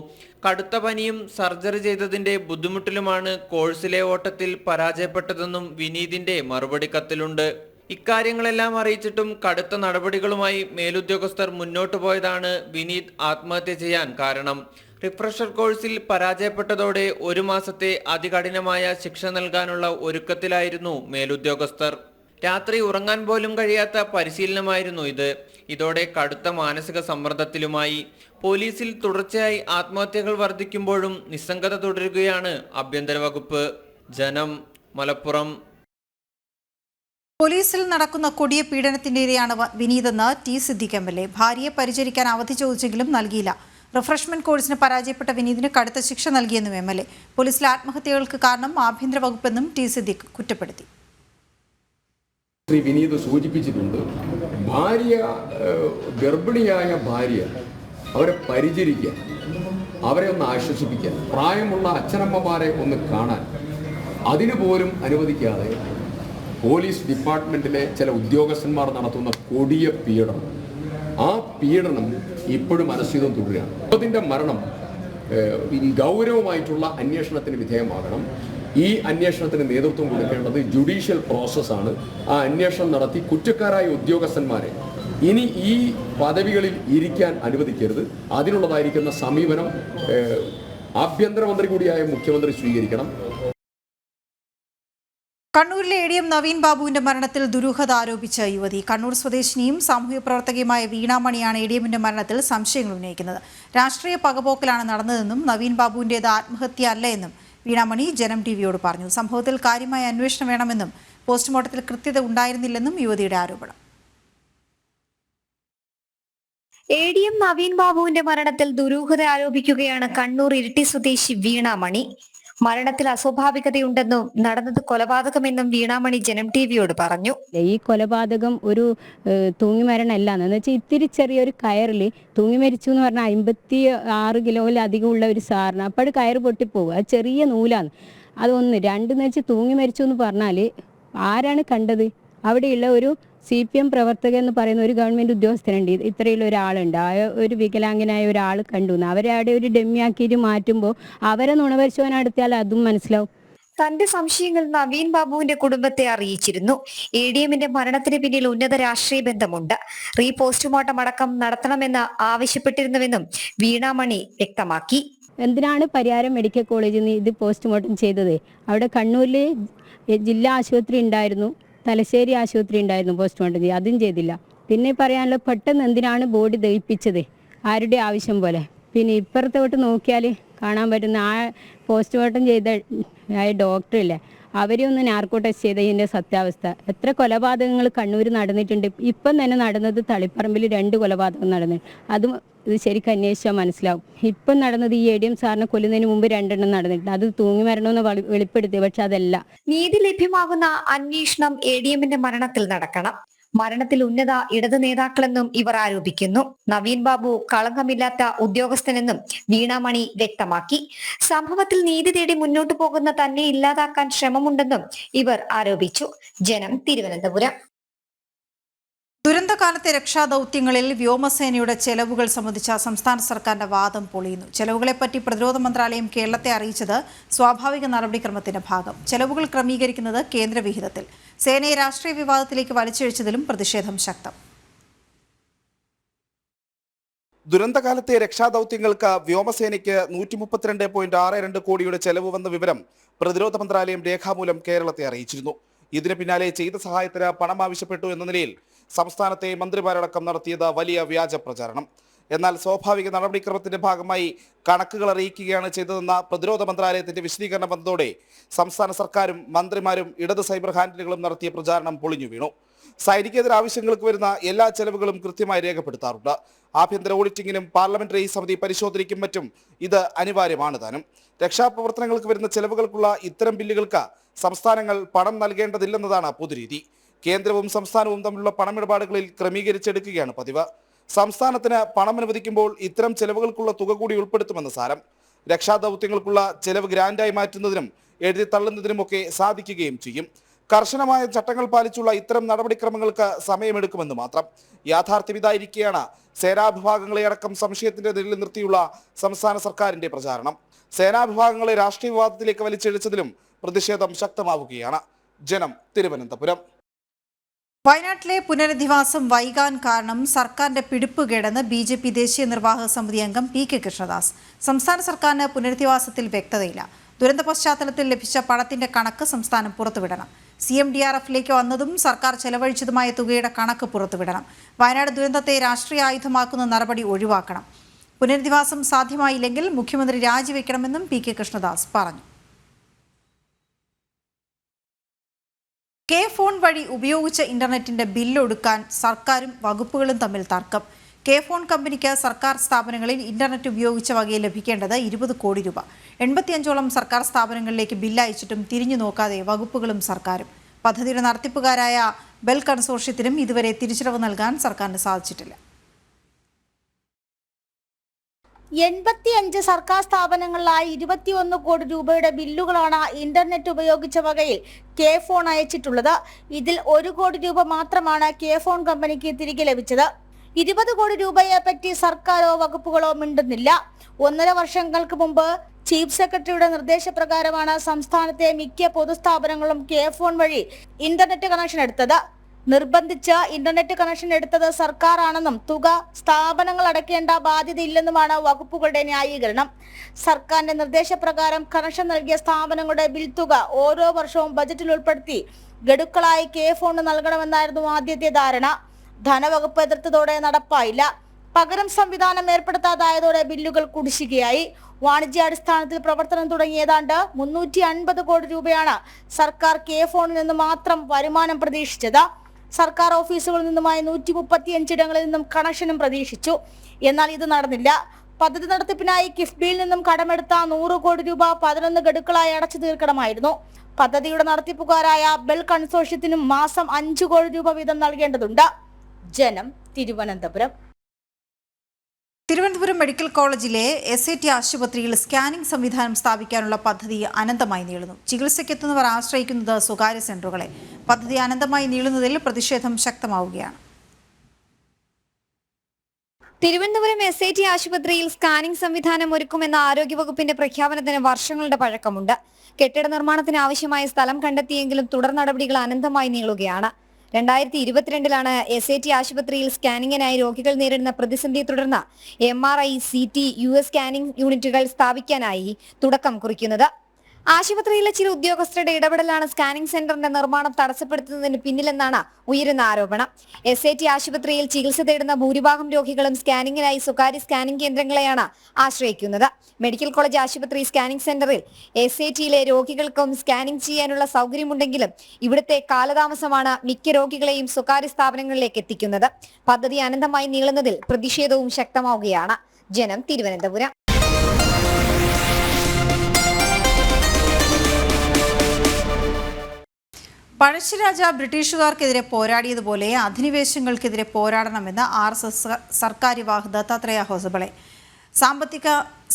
കടുത്ത പനിയും സർജറി ചെയ്തതിന്റെ ബുദ്ധിമുട്ടിലുമാണ് കോഴ്സിലെ ഓട്ടത്തിൽ പരാജയപ്പെട്ടതെന്നും വിനീതിന്റെ മറുപടി കത്തിലുണ്ട്. ഇക്കാര്യങ്ങളെല്ലാം അറിയിച്ചിട്ടും കടുത്ത നടപടികളുമായി മേലുദ്യോഗസ്ഥർ മുന്നോട്ടു പോയതാണ് വിനീത് ആത്മഹത്യ ചെയ്യാൻ കാരണം. റിഫ്രഷർ കോഴ്സിൽ പരാജയപ്പെട്ടതോടെ 1 മാസത്തെ അതികഠിനമായ ശിക്ഷ നൽകാനുള്ള ഒരുക്കത്തിലായിരുന്നു മേലുദ്യോഗസ്ഥർ. രാത്രി ഉറങ്ങാൻ പോലും കഴിയാത്ത പരിശീലനമായിരുന്നു ഇത്. ഇതോടെ കടുത്ത മാനസിക സമ്മർദ്ദത്തിലുമായി. പോലീസിൽ തുടർച്ചയായി ആത്മഹത്യകൾ വർദ്ധിക്കുമ്പോഴും നിസ്സംഗത തുടരുകയാണ് ആഭ്യന്തര വകുപ്പ്. ജനം, മലപ്പുറം. പോലീസിൽ നടക്കുന്ന കൊടിയ പീഡനത്തിനിരയാണ് വിനീതെന്ന് ടി സിദ്ദിഖ് MLA. ഭാര്യയെ പരിചരിക്കാൻ അവധി ചോദിച്ചെങ്കിലും നൽകിയില്ല. റിഫ്രഷ്മെന്റ് കോഴ്സിന് പരാജയപ്പെട്ട വിനീതിന് കടുത്ത ശിക്ഷ നൽകിയെന്നും MLA. പോലീസിലെ ആത്മഹത്യകൾക്ക് കാരണം ആഭ്യന്തര വകുപ്പെന്നും ടി സിദ്ദിഖ് കുറ്റപ്പെടുത്തി. ശ്രീ വിനീത് സൂചിപ്പിച്ചിട്ടുണ്ട്, ഗർഭിണിയായ ഭാര്യ അവരെ പരിചരിക്കാൻ, അവരെ ഒന്ന് ആശ്വസിപ്പിക്കാൻ, പ്രായമുള്ള അച്ഛനമ്മമാരെ ഒന്ന് കാണാൻ അതിനു പോലും അനുവദിക്കാതെ പോലീസ് ഡിപ്പാർട്ട്മെന്റിലെ ചില ഉദ്യോഗസ്ഥന്മാർ നടത്തുന്ന കൊടിയ പീഡനം, ആ പീഡനം ഇപ്പോഴും അനുസൃതം തുടരുകയാണ്. അതിൻ്റെ മരണം ഗൗരവമായിട്ടുള്ള അന്വേഷണത്തിന് വിധേയമാകണം. ഈ അന്വേഷണത്തിന് നേതൃത്വം കൊടുക്കേണ്ടത് ജുഡീഷ്യൽ പ്രോസസ്സാണ്. ആ അന്വേഷണം നടത്തി കുറ്റക്കാരായ ഉദ്യോഗസ്ഥന്മാരെ ഇനി ഈ പദവികളിൽ ഇരിക്കാൻ അനുവദിക്കരുത്. അതിനുള്ളതായിരിക്കുന്ന സമീപനം ആഭ്യന്തരമന്ത്രി കൂടിയായ മുഖ്യമന്ത്രി സ്വീകരിക്കണം. കണ്ണൂരിലെ ADM നവീൻ ബാബുവിന്റെ മരണത്തിൽ ദുരൂഹത ആരോപിച്ച യുവതി. കണ്ണൂർ സ്വദേശിനിയും സാമൂഹ്യ പ്രവർത്തകയുമായ വീണാമണിയാണ് ADMന്റെ മരണത്തിൽ സംശയങ്ങൾ ഉന്നയിക്കുന്നത്. രാഷ്ട്രീയ പകപോക്കലാണ് നടന്നതെന്നും നവീൻ ബാബുവിൻ്റേത് ആത്മഹത്യ അല്ല എന്നും വീണാമണി ജനം TVയോട് പറഞ്ഞു. സംഭവത്തിൽ കാര്യമായ അന്വേഷണം വേണമെന്നും പോസ്റ്റ്മോർട്ടത്തിൽ കൃത്യത ഉണ്ടായിരുന്നില്ലെന്നും യുവതിയുടെ ആരോപണം. ADM നവീൻ ബാബുവിന്റെ മരണത്തിൽ ദുരൂഹത ആരോപിക്കുകയാണ് കണ്ണൂർ ഇരിട്ടി സ്വദേശി വീണാമണി. മരണത്തിൽ അസ്വാഭാവികതയുണ്ടെന്നും നടന്നത് കൊലപാതകമെന്നും വീണാമണി ജനം TVയോട് പറഞ്ഞു. ഈ കൊലപാതകം ഒരു തൂങ്ങിമരണമല്ല എന്ന് വെച്ചാൽ ഇത്തിരി ചെറിയൊരു കയറിൽ തൂങ്ങി മരിച്ചു എന്ന് പറഞ്ഞാൽ 56 കിലോയിലധികം ഉള്ള ഒരു സാറിന് അപ്പോൾ കയറ് പൊട്ടിപ്പോവുക. അത് ചെറിയ നൂലാണ്. അതൊന്ന്. രണ്ടെന്ന് വെച്ചാൽ തൂങ്ങി മരിച്ചു എന്ന് പറഞ്ഞാൽ ആരാണ് കണ്ടത്? അവിടെയുള്ള ഒരു CPM പ്രവർത്തകൻ എന്ന് പറയുന്ന ഒരു ഗവൺമെൻറ് ഉദ്യോഗസ്ഥനുണ്ട്. ഇത്രയുള്ള ഒരാളുണ്ട്. ആ ഒരു വികലാംഗനായ ഒരാൾ കണ്ടു. അവരെ അവിടെ ഒരു ഡെമ്മിയാക്കിയിട്ട് മാറ്റുമ്പോൾ അവരെ നുണപരിശോധന നടത്തിയാൽ അതും മനസ്സിലാവും. തന്റെ സംശയങ്ങൾ നവീൻ ബാബുവിന്റെ കുടുംബത്തെ അറിയിച്ചിരുന്നു. ADMന്റെ മരണത്തിന് പിന്നിൽ ഉന്നത രാഷ്ട്രീയ ബന്ധമുണ്ട്. പോസ്റ്റ്മോർട്ടം അടക്കം നടത്തണമെന്ന് ആവശ്യപ്പെട്ടിരുന്നുവെന്നും വീണാമണി വ്യക്തമാക്കി. എന്തിനാണ് പരിയാരം മെഡിക്കൽ കോളേജിൽ നിന്ന് ഇത് പോസ്റ്റ്മോർട്ടം ചെയ്തത്? അവിടെ കണ്ണൂരിൽ ജില്ലാ ആശുപത്രി ഉണ്ടായിരുന്നു, തലശ്ശേരി ആശുപത്രി ഉണ്ടായിരുന്നു പോസ്റ്റ്മോർട്ടം ചെയ്ത്, അതും ചെയ്തില്ല. പിന്നെ പറയാനുള്ള പെട്ടെന്ന് എന്തിനാണ് ബോഡി ദഹിപ്പിച്ചത്? ആരുടെ ആവശ്യം പോലെ. പിന്നെ ഇപ്പുറത്തോട്ട് നോക്കിയാൽ കാണാൻ പറ്റുന്ന ആ പോസ്റ്റ്മോർട്ടം ചെയ്ത ഡോക്ടറില്ലേ, അവരെ ഒന്ന് നാർക്കോ ടെസ്റ്റ് ചെയ്തതിൻ്റെ സത്യാവസ്ഥ. എത്ര കൊലപാതകങ്ങൾ കണ്ണൂർ നടന്നിട്ടുണ്ട്. ഇപ്പം തന്നെ നടന്നത് തളിപ്പറമ്പിൽ 2 കൊലപാതകം നടന്നു. അതും ഇത് ശരിക്കും അന്വേഷിച്ചാൽ മനസ്സിലാവും. ഇപ്പം നടന്നത് ഈ ADM സാറിനെ കൊല്ലുന്നതിന് മുമ്പ് 2 എണ്ണം നടന്നിട്ടുണ്ട്. അത് തൂങ്ങി മരണമെന്ന് വെളിപ്പെടുത്തി, പക്ഷെ അതല്ല. നീതി ലഭ്യമാകുന്ന അന്വേഷണം ADMന്റെ മരണത്തിൽ നടക്കണം. മരണത്തിൽ ഉന്നത ഇടത് നേതാക്കളെന്നും ഇവർ ആരോപിക്കുന്നു. നവീൻ ബാബു കളങ്കമില്ലാത്ത ഉദ്യോഗസ്ഥനെന്നും വീണാമണി വ്യക്തമാക്കി. സംഭവത്തിൽ നീതി തേടി മുന്നോട്ടു പോകുന്ന തന്നെ ഇല്ലാതാക്കാൻ ശ്രമമുണ്ടെന്നും ഇവർ ആരോപിച്ചു. ജനം, തിരുവനന്തപുരം. ദുരന്തകാലത്തെ രക്ഷാദൌത്യങ്ങളിൽ വ്യോമസേനയുടെ ചെലവുകൾ സംബന്ധിച്ച സംസ്ഥാന സർക്കാരിന്റെ വാദം പൊളിയുന്നു. ചെലവുകളെപ്പറ്റി പ്രതിരോധ മന്ത്രാലയം കേരളത്തെ അറിയിച്ചത് സ്വാഭാവിക നടപടിക്രമത്തിന്റെ ഭാഗം. ചെലവുകൾ ക്രമീകരിക്കുന്നത് കേന്ദ്ര വിഹിതത്തിൽ. സേനയെ രാഷ്ട്രീയ വിവാദത്തിലേക്ക് വലിച്ചിഴച്ചതിലും പ്രതിഷേധം ശക്തം. ദുരന്തകാലത്തെ രക്ഷാദൌത്യങ്ങൾക്ക് വ്യോമസേനയ്ക്ക് 132.62 കോടിയുടെ ചെലവ് വന്ന വിവരം പ്രതിരോധ മന്ത്രാലയം രേഖാമൂലം കേരളത്തെ അറിയിച്ചിരുന്നു. ഇതിന് പിന്നാലെ ചെയ്ത സഹായത്തിന് പണം ആവശ്യപ്പെട്ടു എന്ന നിലയിൽ സംസ്ഥാനത്തെ മന്ത്രിമാരടക്കം നടത്തിയത് വലിയ വ്യാജ പ്രചാരണം. എന്നാൽ സ്വാഭാവിക നടപടിക്രമത്തിന്റെ ഭാഗമായി കണക്കുകൾ അറിയിക്കുകയാണ് ചെയ്തതെന്ന പ്രതിരോധ മന്ത്രാലയത്തിന്റെ വിശദീകരണം വന്നതോടെ സംസ്ഥാന സർക്കാരും മന്ത്രിമാരും ഇടത് സൈബർ ഹാൻഡിലുകളും നടത്തിയ പ്രചാരണം പൊളിഞ്ഞു വീണു. സൈനികേതര ആവശ്യങ്ങൾക്ക് വരുന്ന എല്ലാ ചെലവുകളും കൃത്യമായി രേഖപ്പെടുത്താറുണ്ട്. ആഭ്യന്തര ഓഡിറ്റിംഗിനും പാർലമെന്ററി സമിതി പരിശോധനയ്ക്കും മറ്റും ഇത് അനിവാര്യമാണ് താനും. രക്ഷാപ്രവർത്തനങ്ങൾക്ക് വരുന്ന ചെലവുകൾക്കുള്ള ഇത്തരം ബില്ലുകൾക്ക് സംസ്ഥാനങ്ങൾ പണം നൽകേണ്ടതില്ലെന്നതാണ് പൊതുരീതി. കേന്ദ്രവും സംസ്ഥാനവും തമ്മിലുള്ള പണമിടപാടുകളിൽ ക്രമീകരിച്ചെടുക്കുകയാണ് പതിവ്. സംസ്ഥാനത്തിന് പണം അനുവദിക്കുമ്പോൾ ഇത്തരം ചെലവുകൾക്കുള്ള തുക കൂടി ഉൾപ്പെടുത്തുമെന്ന് സാരം. രക്ഷാദൌത്യങ്ങൾക്കുള്ള ചെലവ് ഗ്രാൻഡായി മാറ്റുന്നതിനും എഴുതി തള്ളുന്നതിനുമൊക്കെ സാധിക്കുകയും ചെയ്യും. കർശനമായ ചട്ടങ്ങൾ പാലിച്ചുള്ള ഇത്തരം നടപടിക്രമങ്ങൾക്ക് സമയമെടുക്കുമെന്ന് മാത്രം. യാഥാർത്ഥ്യം ഇതായിരിക്കെയാണ് സേനാവിഭാഗങ്ങളെ അടക്കം സംശയത്തിന്റെ നിഴലിൽ നിർത്തിയുള്ള സംസ്ഥാന സർക്കാരിന്റെ പ്രചാരണം. സേനാവിഭാഗങ്ങളെ രാഷ്ട്രീയ വിവാദത്തിലേക്ക് വലിച്ചിഴച്ചതിലും പ്രതിഷേധം ശക്തമാവുകയാണ്. ജനം, തിരുവനന്തപുരം. വയനാട്ടിലെ പുനരധിവാസം വൈകാൻ കാരണം സർക്കാരിന്റെ പിടിപ്പുകേടെന്ന് BJP ദേശീയ നിർവാഹക സമിതി അംഗം PK കൃഷ്ണദാസ്. സംസ്ഥാന സർക്കാരിന് പുനരധിവാസത്തിൽ വ്യക്തതയില്ല. ദുരന്ത പശ്ചാത്തലത്തിൽ ലഭിച്ച പണത്തിന്റെ കണക്ക് സംസ്ഥാനം പുറത്തുവിടണം. CMDRFലേക്ക് വന്നതും സർക്കാർ ചെലവഴിച്ചതുമായ തുകയുടെ കണക്ക് പുറത്തുവിടണം. വയനാട് ദുരന്തത്തെ രാഷ്ട്രീയ ആയുധമാക്കുന്ന നടപടി ഒഴിവാക്കണം. പുനരധിവാസം സാധ്യമായില്ലെങ്കിൽ മുഖ്യമന്ത്രി രാജിവെക്കണമെന്നും PK കൃഷ്ണദാസ് പറഞ്ഞു. കെ ഫോൺ വഴി ഉപയോഗിച്ച ഇന്റർനെറ്റിന്റെ ബില്ലൊടുക്കാൻ സർക്കാരും വകുപ്പുകളും തമ്മിൽ തർക്കം. കെ ഫോൺ കമ്പനിക്ക് സർക്കാർ സ്ഥാപനങ്ങളിൽ ഇന്റർനെറ്റ് ഉപയോഗിച്ച വകയിൽ ലഭിക്കേണ്ടത് 20 കോടി രൂപ. 85ഓളം സർക്കാർ സ്ഥാപനങ്ങളിലേക്ക് ബില്ല് അയച്ചിട്ടും തിരിഞ്ഞു നോക്കാതെ വകുപ്പുകളും സർക്കാരും. പദ്ധതിയുടെ നടത്തിപ്പുകാരായ ബെൽ കൺസോർഷ്യത്തിനും ഇതുവരെ തിരിച്ചടവ് നൽകാൻ സർക്കാരിന് സാധിച്ചിട്ടില്ല. 85 സർക്കാർ സ്ഥാപനങ്ങളിലായി 21 കോടി രൂപയുടെ ബില്ലുകളാണ് ഇന്റർനെറ്റ് ഉപയോഗിച്ച വകയിൽ കെ ഫോൺ അയച്ചിട്ടുള്ളത്. ഇതിൽ 1 കോടി രൂപ മാത്രമാണ് കെ ഫോൺ കമ്പനിക്ക് തിരികെ ലഭിച്ചത്. 20 കോടി രൂപയെ പറ്റി സർക്കാരോ വകുപ്പുകളോ മിണ്ടുന്നില്ല. 1.5 വർഷങ്ങൾക്ക് മുമ്പ് ചീഫ് സെക്രട്ടറിയുടെ നിർദ്ദേശപ്രകാരമാണ് സംസ്ഥാനത്തെ മിക്ക പൊതുസ്ഥാപനങ്ങളും കെ ഫോൺ വഴി ഇന്റർനെറ്റ് കണക്ഷൻ എടുത്തത്. നിർബന്ധിച്ച് ഇന്റർനെറ്റ് കണക്ഷൻ എടുത്തത് സർക്കാരാണെന്നും തുക സ്ഥാപനങ്ങൾ അടയ്ക്കേണ്ട ബാധ്യതയില്ലെന്നുമാണ് വകുപ്പുകളുടെ ന്യായീകരണം. സർക്കാരിന്റെ നിർദ്ദേശപ്രകാരം കണക്ഷൻ നൽകിയ സ്ഥാപനങ്ങളുടെ ബിൽ തുക ഓരോ വർഷവും ബജറ്റിൽ ഉൾപ്പെടുത്തി ഗഡുക്കളായി കെ ഫോൺ നൽകണമെന്നായിരുന്നു ആദ്യത്തെ ധാരണ. ധനവകുപ്പ് എതിർത്തതോടെ നടപ്പായില്ല. പകരം സംവിധാനം ഏർപ്പെടുത്താതായതോടെ ബില്ലുകൾ കുടിശ്ശികയായി. വാണിജ്യാടിസ്ഥാനത്തിൽ പ്രവർത്തനം തുടങ്ങിയ ഏതാണ്ട് 350 കോടി രൂപയാണ് സർക്കാർ കെ ഫോണിൽ നിന്ന് മാത്രം വരുമാനം പ്രതീക്ഷിച്ചത്. സർക്കാർ ഓഫീസുകളിൽ നിന്നുമായി 135 ഇടങ്ങളിൽ നിന്നും കണക്ഷനും പ്രതീക്ഷിച്ചു. എന്നാൽ ഇത് നടന്നില്ല. പദ്ധതി നടത്തിപ്പിനായി കിഫ്ബിയിൽ നിന്നും കടമെടുത്ത 100 കോടി രൂപ 11 ഗഡുക്കളായി അടച്ചു തീർക്കണമായിരുന്നു. പദ്ധതിയുടെ നടത്തിപ്പുകാരായ ബെൽ കൺസോർഷ്യത്തിനും മാസം 5 കോടി രൂപ വീതം നൽകേണ്ടതുണ്ട്. ജനം, തിരുവനന്തപുരം. തിരുവനന്തപുരം മെഡിക്കൽ കോളേജിലെ SAT ആശുപത്രിയിൽ സ്കാനിംഗ് സംവിധാനം സ്ഥാപിക്കാനുള്ള പദ്ധതി അനന്തമായി നീളുന്നു. ചികിത്സയ്ക്കെത്തുന്നവർ ആശ്രയിക്കുന്നത് സ്വകാര്യ സെന്ററുകളെ. പദ്ധതി അനന്തമായി നീളുന്നതിൽ പ്രതിഷേധം ശക്തമാവുകയാണ്. തിരുവനന്തപുരം SAT ആശുപത്രിയിൽ സ്കാനിംഗ് സംവിധാനം ഒരുക്കുമെന്ന ആരോഗ്യവകുപ്പിന്റെ പ്രഖ്യാപനത്തിന് വർഷങ്ങളുടെ പഴക്കമുണ്ട്. കെട്ടിട നിർമ്മാണത്തിന് ആവശ്യമായ സ്ഥലം കണ്ടെത്തിയെങ്കിലും തുടർ നടപടികൾ അനന്തമായി നീളുകയാണ്. 2022 SAT ആശുപത്രിയിൽ സ്കാനിങ്ങിനായി രോഗികൾ നേരിടുന്ന പ്രതിസന്ധിയെ തുടർന്ന് MRI, CT, US സ്കാനിംഗ് യൂണിറ്റുകൾ സ്ഥാപിക്കാനായി തുടക്കം കുറിക്കുന്നത്. ആശുപത്രിയിലെ ചില ഉദ്യോഗസ്ഥരുടെ ഇടപെടലാണ് സ്കാനിംഗ് സെന്ററിന്റെ നിർമ്മാണം തടസ്സപ്പെടുത്തുന്നതിന് പിന്നിലെന്നാണ് ഉയരുന്ന ആരോപണം. SAT ആശുപത്രിയിൽ ചികിത്സ തേടുന്ന ഭൂരിഭാഗം രോഗികളും സ്കാനിങ്ങിനായി സ്വകാര്യ സ്കാനിംഗ് കേന്ദ്രങ്ങളെയാണ് ആശ്രയിക്കുന്നത്. മെഡിക്കൽ കോളേജ് ആശുപത്രി സ്കാനിംഗ് സെന്ററിൽ SATയിലെ രോഗികൾക്കും സ്കാനിംഗ് ചെയ്യാനുള്ള സൗകര്യമുണ്ടെങ്കിലും ഇവിടുത്തെ കാലതാമസമാണ് മിക്ക രോഗികളെയും സ്വകാര്യ സ്ഥാപനങ്ങളിലേക്ക് എത്തിക്കുന്നത്. പദ്ധതി അനന്തമായി നീളുന്നതിൽ പ്രതിഷേധവും ശക്തമാവുകയാണ്. ജനം, തിരുവനന്തപുരം. പഴശ്ശിരാജ ബ്രിട്ടീഷുകാർക്കെതിരെ പോരാടിയതുപോലെ അധിനിവേശങ്ങൾക്കെതിരെ പോരാടണമെന്ന് RSS സർക്കാര്യവാഹ ദത്താത്രേയ ഹൊസബളെ. സാമ്പത്തിക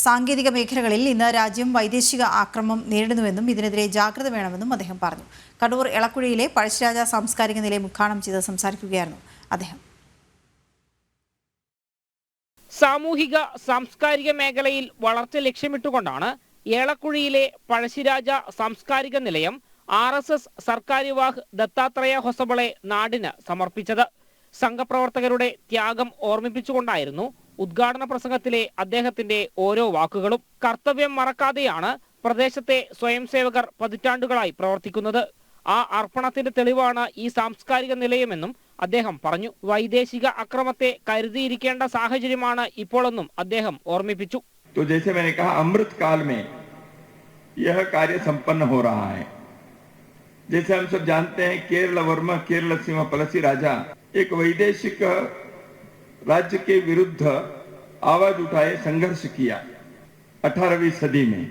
സാങ്കേതിക മേഖലകളിൽ ഇന്ന് രാജ്യം വൈദേശിക ആക്രമണം നേരിടുന്നുവെന്നും ഇതിനെതിരെ ജാഗ്രത വേണമെന്നും അദ്ദേഹം പറഞ്ഞു. കണ്ണൂർ എളക്കുഴിയിലെ പഴശ്ശിരാജ സാംസ്കാരിക നിലയം ഉദ്ഘാടനം ചെയ്ത് സംസാരിക്കുകയായിരുന്നു അദ്ദേഹം. സാമൂഹിക സാംസ്കാരിക മേഖലയിൽ വളർച്ച ലക്ഷ്യമിട്ടുകൊണ്ടാണ് ഏളക്കുഴിയിലെ പഴശ്ശിരാജ സാംസ്കാരിക നിലയം RSS സർക്കാര്യവാഹ് ദത്താത്രേയ ഹൊസബളെ നാടിന് സമർപ്പിച്ചത്. സംഘപ്രവർത്തകരുടെ ത്യാഗം ഓർമ്മിപ്പിച്ചുകൊണ്ടായിരുന്നു ഉദ്ഘാടന പ്രസംഗത്തിലെ അദ്ദേഹത്തിന്റെ ഓരോ വാക്കുകളും. കർത്തവ്യം മറക്കാതെയാണ് പ്രദേശത്തെ സ്വയം സേവകർ പതിറ്റാണ്ടുകളായി പ്രവർത്തിക്കുന്നത്. ആ അർപ്പണത്തിന്റെ തെളിവാണ് ഈ സാംസ്കാരിക നിലയമെന്നും അദ്ദേഹം പറഞ്ഞു. വൈദേശിക അക്രമത്തെ കരുതിയിരിക്കേണ്ട സാഹചര്യമാണ് ഇപ്പോഴെന്നും അദ്ദേഹം ഓർമ്മിപ്പിച്ചു. जैसे हम सब जानते हैं, केरल वर्मा केरल सीमा पलसी राजा एक वैदेशिक राज्य के विरुद्ध आवाज उठाए संघर्ष किया 18वीं सदी में.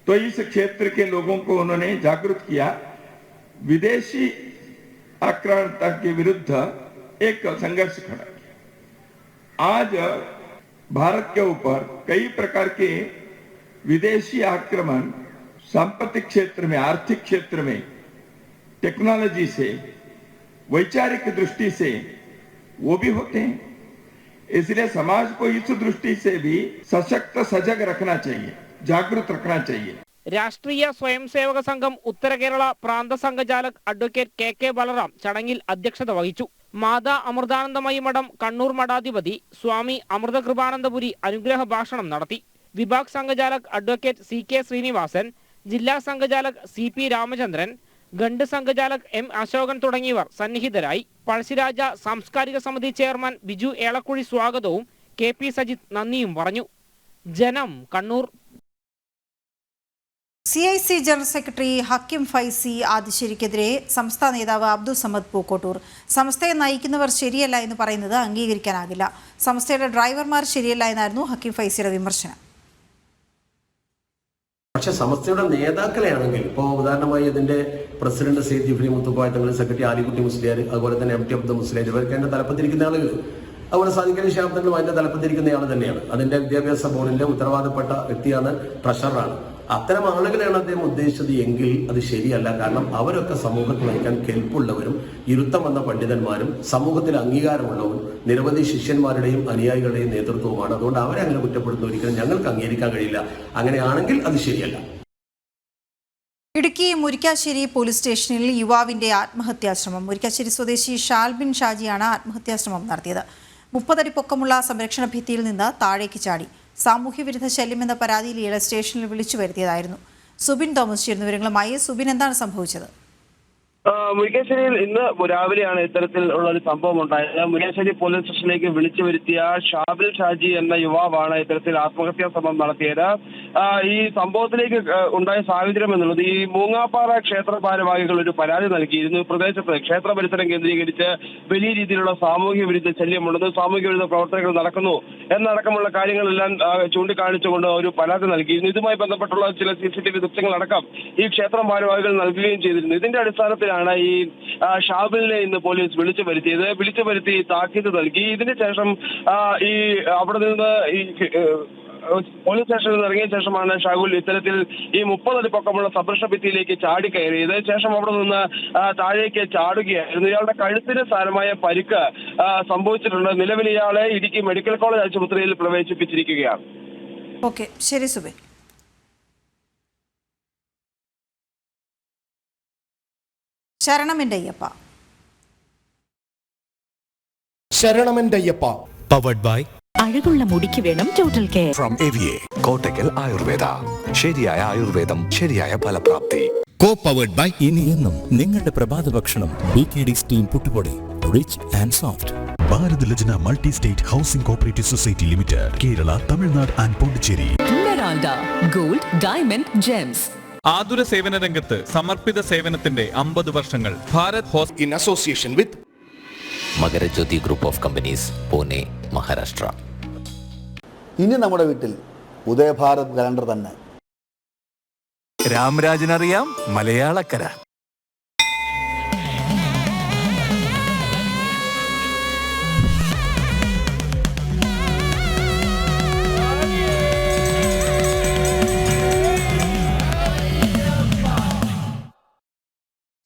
तो इस क्षेत्र के लोगों को उन्होंने जागरूक किया. विदेशी आक्रामकता के विरुद्ध एक संघर्ष खड़ा किया. आज भारत के ऊपर कई प्रकार के विदेशी आक्रमण सांपत्तिक क्षेत्र में, आर्थिक क्षेत्र में, टेक्नोलॉजी से, वैचारिक दृष्टि से वो भी होते हैं. इसलिए समाज को इस दृष्टि से भी सशक्त, सजग रखना चाहिए, जागरूक रखना चाहिए. രാഷ്ട്രീയ സ്വയം സേവക സംഘം ഉത്തര കേരള പ്രാന്ത സംഘചാലക് അഡ്വക്കേറ്റ് KK ബലറാം ചടങ്ങിൽ അധ്യക്ഷത വഹിച്ചു. മാതാ അമൃതാനന്ദമയി മഠം കണ്ണൂർ മഠാധിപതി സ്വാമി അമൃതകൃപാനന്ദപുരി അനുഗ്രഹ ഭാഷണം നടത്തി. വിഭാഗ് സംഘചാലക് അഡ്വക്കേറ്റ് CK ശ്രീനിവാസൻ, ജില്ലാ സംഘചാലക് CP രാമചന്ദ്രൻ, ഗണ്ട് സംഘചാലക് M അശോകൻ തുടങ്ങിയവർ സന്നിഹിതരായി. പഴശ്ശിരാജ സാംസ്കാരിക സമിതി ചെയർമാൻ ബിജു ഏളക്കുഴി സ്വാഗതവും KP സജിത് നന്ദിയും പറഞ്ഞു. Janam, Kannur. CIC general secretary Hakim Faizy ആദിശ്ശേരിക്കെതിരെ സംസ്ഥാന നേതാവ് അബ്ദുൾ സമദ് പൂക്കോട്ടൂർ. സംസ്ഥയെ നയിക്കുന്നവർ ശരിയല്ല എന്ന് പറയുന്നത് അംഗീകരിക്കാനാകില്ല. സംസ്ഥയുടെ ഡ്രൈവർമാർ ശരിയല്ല എന്നായിരുന്നു ഹക്കിം ഫൈസിയുടെ വിമർശനം. പക്ഷെ സമസ്തയുടെ നേതാക്കളെയാണെങ്കിൽ ഇപ്പോൾ ഉദാഹരണമായി ഇതിന്റെ പ്രസിഡന്റ് സെയ്ദ് ജിഫ്രി മുത്തുക്കോയ തങ്ങൾ, സെക്രട്ടറി ആലിക്കുട്ടി മുസ്ലിയാർ, അതുപോലെ തന്നെ MT അബ്ദുൽ മുസ്ലിയാർ, ഇവർക്ക് അതിന്റെ തലപ്പത്തിരിക്കുന്ന ആളുകൾ, അതുപോലെ സാദിഖലി ശിഹാബ് തങ്ങളും അതിന്റെ തലപ്പത്തിരിക്കുന്ന ആൾ തന്നെയാണ്. അതിന്റെ വിദ്യാഭ്യാസ ബോർഡിന്റെ ഉത്തരവാദപ്പെട്ട വ്യക്തിയാണ്, ട്രഷററാണ്. അത്തരം ആളുകളെയാണ് അദ്ദേഹം ഉദ്ദേശിച്ചത് എങ്കിൽ അത് ശരിയല്ല. കാരണം അവരൊക്കെ സമൂഹത്തിൽ നയിക്കാൻ കെൽപ്പുള്ളവരും ഇരുത്തം വന്ന പണ്ഡിതന്മാരും സമൂഹത്തിൽ അംഗീകാരമുള്ളവരും നിരവധി ശിഷ്യന്മാരുടെയും അനുയായികളുടെയും നേതൃത്വവുമാണ്. അതുകൊണ്ട് അവരെ അങ്ങനെ കുറ്റപ്പെടുന്ന ഒരിക്കലും ഞങ്ങൾക്ക് അംഗീകരിക്കാൻ കഴിയില്ല. അങ്ങനെയാണെങ്കിൽ അത് ശരിയല്ല. ഇടുക്കി മുരിക്കാശ്ശേരി പോലീസ് സ്റ്റേഷനിൽ യുവാവിന്റെ ആത്മഹത്യാശ്രമം. മുരിക്കാശ്ശേരി സ്വദേശി ഷാൽബിൻ ഷാജിയാണ് ആത്മഹത്യാശ്രമം നടത്തിയത്. 30 അടി പൊക്കമുള്ള സംരക്ഷണ ഭിത്തിയിൽ നിന്ന് താഴേക്ക് ചാടി. സാമൂഹ്യവിരുദ്ധ ശല്യമെന്ന പരാതിയിൽ ഇയാളെ സ്റ്റേഷനിൽ വിളിച്ചു വരുത്തിയതായിരുന്നു. സുബിൻ തോമസ് ചേരുന്ന വിവരങ്ങളുമായി. സുബിൻ, എന്താണ് സംഭവിച്ചത്? മുരിക്കാശ്ശേരിയിൽ ഇന്ന് രാവിലെയാണ് ഇത്തരത്തിലുള്ള ഒരു സംഭവം ഉണ്ടായത്. മുരിക്കാശ്ശേരി പോലീസ് സ്റ്റേഷനിലേക്ക് വിളിച്ചു വരുത്തിയ ഷാബിൽ ഷാജി എന്ന യുവാവാണ് ഇത്തരത്തിൽ ആത്മഹത്യാ ശ്രമം നടത്തിയത്. ഈ സംഭവത്തിലേക്ക് ഉണ്ടായ സാഹചര്യം എന്നുള്ളത് ഈ മൂങ്ങാപ്പാറ ക്ഷേത്ര ഭാരവാഹികൾ ഒരു പരാതി നൽകിയിരുന്നു. പ്രദേശത്ത് ക്ഷേത്ര പരിസരം കേന്ദ്രീകരിച്ച് വലിയ രീതിയിലുള്ള സാമൂഹ്യ വിരുദ്ധ ശല്യമുണ്ടെന്ന്, സാമൂഹ്യ വിരുദ്ധ പ്രവർത്തനങ്ങൾ നടക്കുന്നു എന്നടക്കമുള്ള കാര്യങ്ങളെല്ലാം ചൂണ്ടിക്കാണിച്ചുകൊണ്ട് ഒരു പരാതി നൽകിയിരുന്നു. ഇതുമായി ബന്ധപ്പെട്ടുള്ള ചില CCTV ദൃശ്യങ്ങളടക്കം ഈ ക്ഷേത്രം ഭാരവാഹികൾ നൽകുകയും ചെയ്തിരുന്നു. ഇതിന്റെ അടിസ്ഥാനത്തിലാണ് ഈ ഷാബിലിനെ ഇന്ന് പോലീസ് വിളിച്ചു വരുത്തി താക്കീത് നൽകി. ഇതിന് ശേഷം ഈ അവിടെ നിന്ന് ഈ പോലീസ് സ്റ്റേഷനിൽ നിന്ന് ഇറങ്ങിയ ശേഷമാണ് ഷാഹുൽ ഇത്തരത്തിൽ ഈ 30 അടി പൊക്കമുള്ള സംരക്ഷണ ഭിത്തിയിലേക്ക് ചാടിക്കയറിയത്. ശേഷം അവിടെ നിന്ന് താഴേക്ക് ചാടുകയായിരുന്നു. ഇയാളുടെ കഴുത്തിന് സാരമായ പരിക്ക് സംഭവിച്ചിട്ടുണ്ട്. നിലവിൽ ഇയാളെ ഇടുക്കി മെഡിക്കൽ കോളേജ് ആശുപത്രിയിൽ പ്രവേശിപ്പിച്ചിരിക്കുകയാണ്. ഓക്കെ, ശരി സുബിൻ. ശരണമെൻ്റെയ്യപ്പ. പവർഡ് ബൈ അഴകുള്ള മുടിക്ക് വേണം total care from AVA Kottakkal Ayurveda. ശരിയായ ആയുർവേദം, ശരിയായ ഫലപ്രാപ്തി. കോ പവർഡ് ബൈ ഇനി എന്നും നിങ്ങളുടെ പ്രഭാത ഭക്ഷണം BKD സ്റ്റീം പുട്ടുപൊടി, rich and soft. Bharat Lajna multi state housing cooperative society limited, Kerala, Tamil Nadu and Pondicherry. Gold, diamond, gems. ആതുര സേവന രംഗത്ത് സമർപ്പിത സേവനത്തിന്റെ 50 വർഷങ്ങൾ. ഭാരത് ഹോസ് in association with Makarajyothi group of companies, Pune, Maharashtra. ഇനി നമ്മുടെ വീട്ടിൽ ഉദയഭാരത് കലണ്ടർ തന്നെ. രാമരാജനറിയാം മലയാളക്കര.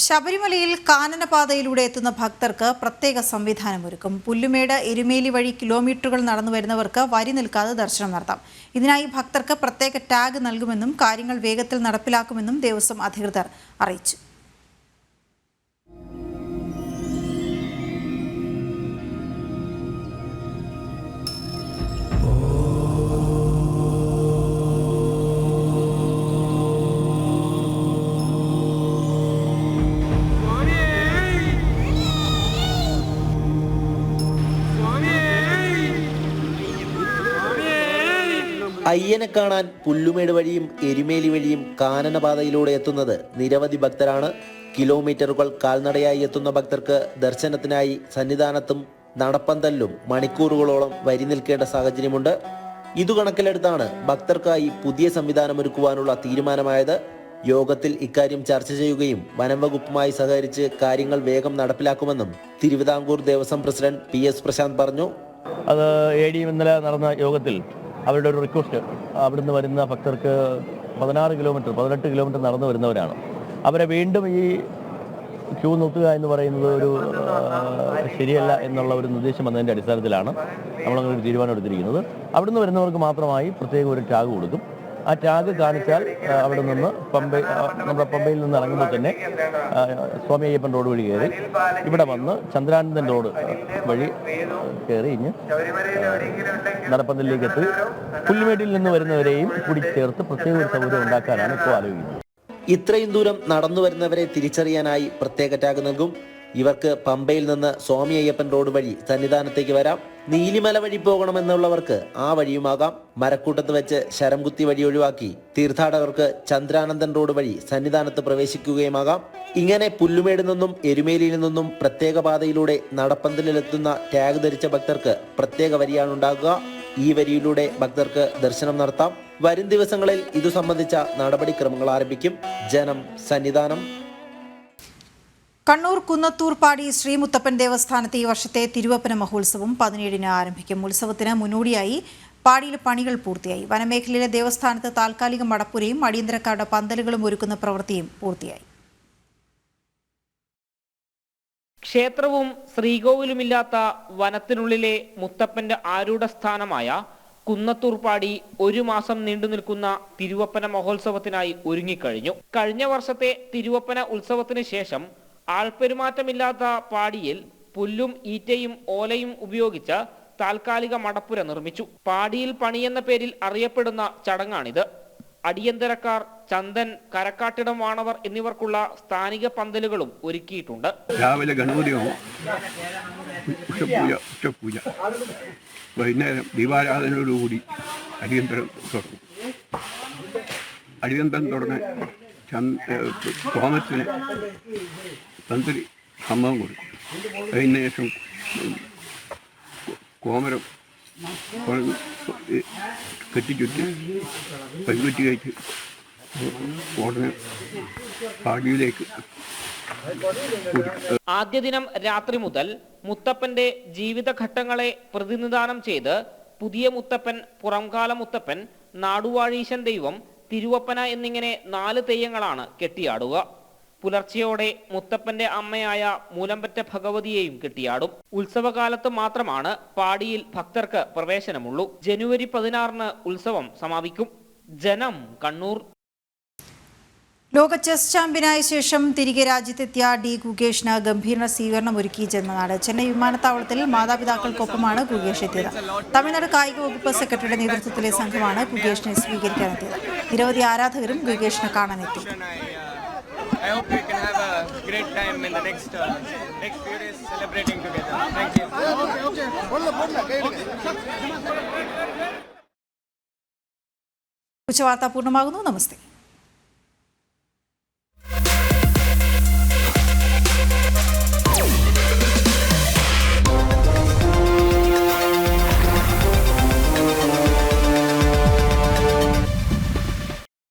ശബരിമലയിൽ കാനനപാതയിലൂടെ എത്തുന്ന ഭക്തർക്ക് പ്രത്യേക സംവിധാനമൊരുക്കും. പുല്ലുമേട്, എരുമേലി വഴി കിലോമീറ്ററുകൾ നടന്നു വരുന്നവർക്ക് വരി നിൽക്കാതെ ദർശനം നടത്താം. ഇതിനായി ഭക്തർക്ക് പ്രത്യേക ടാഗ് നൽകുമെന്നും കാര്യങ്ങൾ വേഗത്തിൽ നടപ്പിലാക്കുമെന്നും ദേവസ്വം അധികൃതർ അറിയിച്ചു. അയ്യനെ കാണാൻ പുല്ലുമേട് വഴിയും എരുമേലി വഴിയും കാനനപാതയിലൂടെ എത്തുന്നത് നിരവധി ഭക്തരാണ്. കിലോമീറ്ററുകൾ കാൽനടയായി എത്തുന്ന ഭക്തർക്ക് ദർശനത്തിനായി സന്നിധാനത്തും നടപ്പന്തലിലും മണിക്കൂറുകളോളം വരി നിൽക്കേണ്ട സാഹചര്യമുണ്ട്. ഇതു കണക്കിലെടുത്താണ് ഭക്തർക്കായി പുതിയ സംവിധാനം ഒരുക്കുവാനുള്ള തീരുമാനമായത്. യോഗത്തിൽ ഇക്കാര്യം ചർച്ച ചെയ്യുകയും വനം വകുപ്പുമായി സഹകരിച്ച് കാര്യങ്ങൾ വേഗം നടപ്പിലാക്കുമെന്നും തിരുവിതാംകൂർ ദേവസ്വം പ്രസിഡന്റ് PS പ്രശാന്ത് പറഞ്ഞു. അത് ADM ഇന്നലെ നടന്ന യോഗത്തിൽ അവരുടെ ഒരു റിക്വസ്റ്റ്, അവിടുന്ന് വരുന്ന ഭക്തർക്ക് 18 കിലോമീറ്റർ നടന്നു വരുന്നവരാണ്. അവരെ വീണ്ടും ഈ ക്യൂ നിർത്തുക എന്ന് പറയുന്നത് ഒരു ശരിയല്ല എന്നുള്ള ഒരു നിർദ്ദേശം വന്നതിൻ്റെ അടിസ്ഥാനത്തിലാണ് നമ്മളങ്ങനെ ഒരു തീരുമാനം എടുത്തിരിക്കുന്നത്. അവിടുന്ന് വരുന്നവർക്ക് മാത്രമായി പ്രത്യേക ഒരു ടാഗ് കൊടുക്കും. ആ ടാഗ് കാണിച്ചാൽ അവിടെ നിന്ന് നമ്മുടെ പമ്പയിൽ നിന്ന് ഇറങ്ങുമ്പോൾ തന്നെ സ്വാമി അയ്യപ്പൻ റോഡ് വഴി കയറി ഇവിടെ വന്ന് ചന്ദ്രാനന്ദൻ റോഡ് വഴി കയറി ഇഞ്ഞ് നടപ്പന്തലിലേക്ക് എത്തി പുല്ലുമേട്ടിൽ നിന്ന് വരുന്നവരെയും കൂടി ചേർത്ത് പ്രത്യേക ഒരു സൗകര്യം ഉണ്ടാക്കാനാണ് ഇപ്പോൾ ആലോചിക്കുന്നത്. ഇത്രയും ദൂരം നടന്നു വരുന്നവരെ തിരിച്ചറിയാനായി പ്രത്യേക ടാഗ് നൽകും. ഇവർക്ക് പമ്പയിൽ നിന്ന് സ്വാമി അയ്യപ്പൻ റോഡ് വഴി സന്നിധാനത്തേക്ക് വരാം. നീലിമല വഴി പോകണമെന്നുള്ളവർക്ക് ആ വഴിയുമാകാം. മരക്കൂട്ടത്ത് വെച്ച് ശരംകുത്തി വഴി ഒഴിവാക്കി തീർത്ഥാടകർക്ക് ചന്ദ്രാനന്ദൻ റോഡ് വഴി സന്നിധാനത്ത് പ്രവേശിക്കുകയുമാകാം. ഇങ്ങനെ പുല്ലുമേട് നിന്നും എരുമേലിയിൽ നിന്നും പ്രത്യേക പാതയിലൂടെ നടപ്പന്തലിലെത്തുന്ന ടാഗ് ധരിച്ച ഭക്തർക്ക് പ്രത്യേക വരിയാണ് ഉണ്ടാകുക. ഈ വരിയിലൂടെ ഭക്തർക്ക് ദർശനം നടത്താം. വരും ദിവസങ്ങളിൽ ഇതു സംബന്ധിച്ച നടപടിക്രമങ്ങൾ ആരംഭിക്കും. ജനം, സന്നിധാനം. കണ്ണൂർ കുന്നത്തൂർപ്പാടി ശ്രീ മുത്തപ്പൻ ദേവസ്ഥാനത്തെ ഈ വർഷത്തെ തിരുവപ്പന മഹോത്സവം 17-ന് ആരംഭിക്കും. ഉത്സവത്തിന് മുന്നോടിയായി പാടിയിൽ പണികൾ പൂർത്തിയായി. വനമേഖലയിലെ ദേവസ്ഥാനത്ത് താൽക്കാലിക മടപ്പുരയും അടിയന്തരക്കാരുടെ പന്തലുകളും ഒരുക്കുന്ന പ്രവൃത്തിയും പൂർത്തിയായി. ക്ഷേത്രവും ശ്രീകോവിലുമില്ലാത്ത വനത്തിനുള്ളിലെ മുത്തപ്പന്റെ ആരൂഢ സ്ഥാനമായ കുന്നത്തൂർപ്പാടി 1 മാസം നീണ്ടു നിൽക്കുന്ന തിരുവപ്പന മഹോത്സവത്തിനായി ഒരുങ്ങിക്കഴിഞ്ഞു. കഴിഞ്ഞ വർഷത്തെ തിരുവപ്പന ഉത്സവത്തിന് ശേഷം ആൾപ്പെരുമാറ്റമില്ലാത്ത പാടിയിൽ പുല്ലും ഈറ്റയും ഓലയും ഉപയോഗിച്ച് താൽക്കാലിക മടപ്പുര നിർമ്മിച്ചു. പാടിയിൽ പണിയെന്ന പേരിൽ അറിയപ്പെടുന്ന ചടങ്ങാണിത്. അടിയന്തരക്കാർ, ചന്ദൻ, കരക്കാട്ടിടം വാണവർ എന്നിവർക്കുള്ള സ്ഥാനിക പന്തലുകളും ഒരുക്കിയിട്ടുണ്ട്. രാവിലെ ഗണപതി ഹോമം, ഉച്ചപൂജ, വൈകുന്നേരം ദീപാരാധനയോടുകൂടി അടിയന്തരം തുടങ്ങും. അടിയന്തരം തുടങ്ങാൻ ഹോമത്തിന് തന്ത്രി സംഭവം കൊടുക്കും. അതിന് ശേഷം കോമരം കെട്ടിച്ചുറ്റി പരികുറ്റി കഴിച്ച് ഉടനെ പാടിയിലേക്ക്. ആദ്യ ദിനം രാത്രി മുതൽ മുത്തപ്പന്റെ ജീവിതഘട്ടങ്ങളെ പ്രതിനിധാനം ചെയ്ത് പുതിയ മുത്തപ്പൻ, പുറംകാല മുത്തപ്പൻ, നാടുവാഴീശൻ ദൈവം, തിരുവപ്പന എന്നിങ്ങനെ 4 തെയ്യങ്ങളാണ് കെട്ടിയാടുക. പുലർച്ചെയോടെ മുത്തപ്പന്റെ അമ്മയായ മൂലമ്പറ്റ ഭഗവതിയെയും കെട്ടിയാടും. ഉത്സവകാലത്ത് മാത്രമാണ് പാടിയിൽ ഭക്തർക്ക് പ്രവേശനമുള്ളൂ. ജനുവരി 16-ന് ഉത്സവം സമാപിക്കും. ജനം, കണ്ണൂർ. ലോക ചെസ് ചാമ്പ്യനായ ശേഷം തിരികെ രാജ്യത്തെത്തിയ ഡി ഗുഗേഷിന് ഗംഭീര സ്വീകരണം ഒരുക്കി ജന്മനാട്. ചെന്നൈ വിമാനത്താവളത്തിൽ മാതാപിതാക്കൾക്കൊപ്പമാണ് ഗുഗേഷ് എത്തിയത്. തമിഴ്നാട് കായിക വകുപ്പ് സെക്രട്ടറിയുടെ നേതൃത്വത്തിലെ സംഘമാണ് ഗുഗേഷിനെ സ്വീകരിക്കാനെത്തിയത്. നിരവധി ആരാധകരും ഗുഗേഷിനെ കാണാനെത്തി. I hope we can have a great time in the next few days celebrating together. Thank you. ഉച്ചവാർത്ത പൂർണ്ണമാകുന്നു. നമസ്തേ.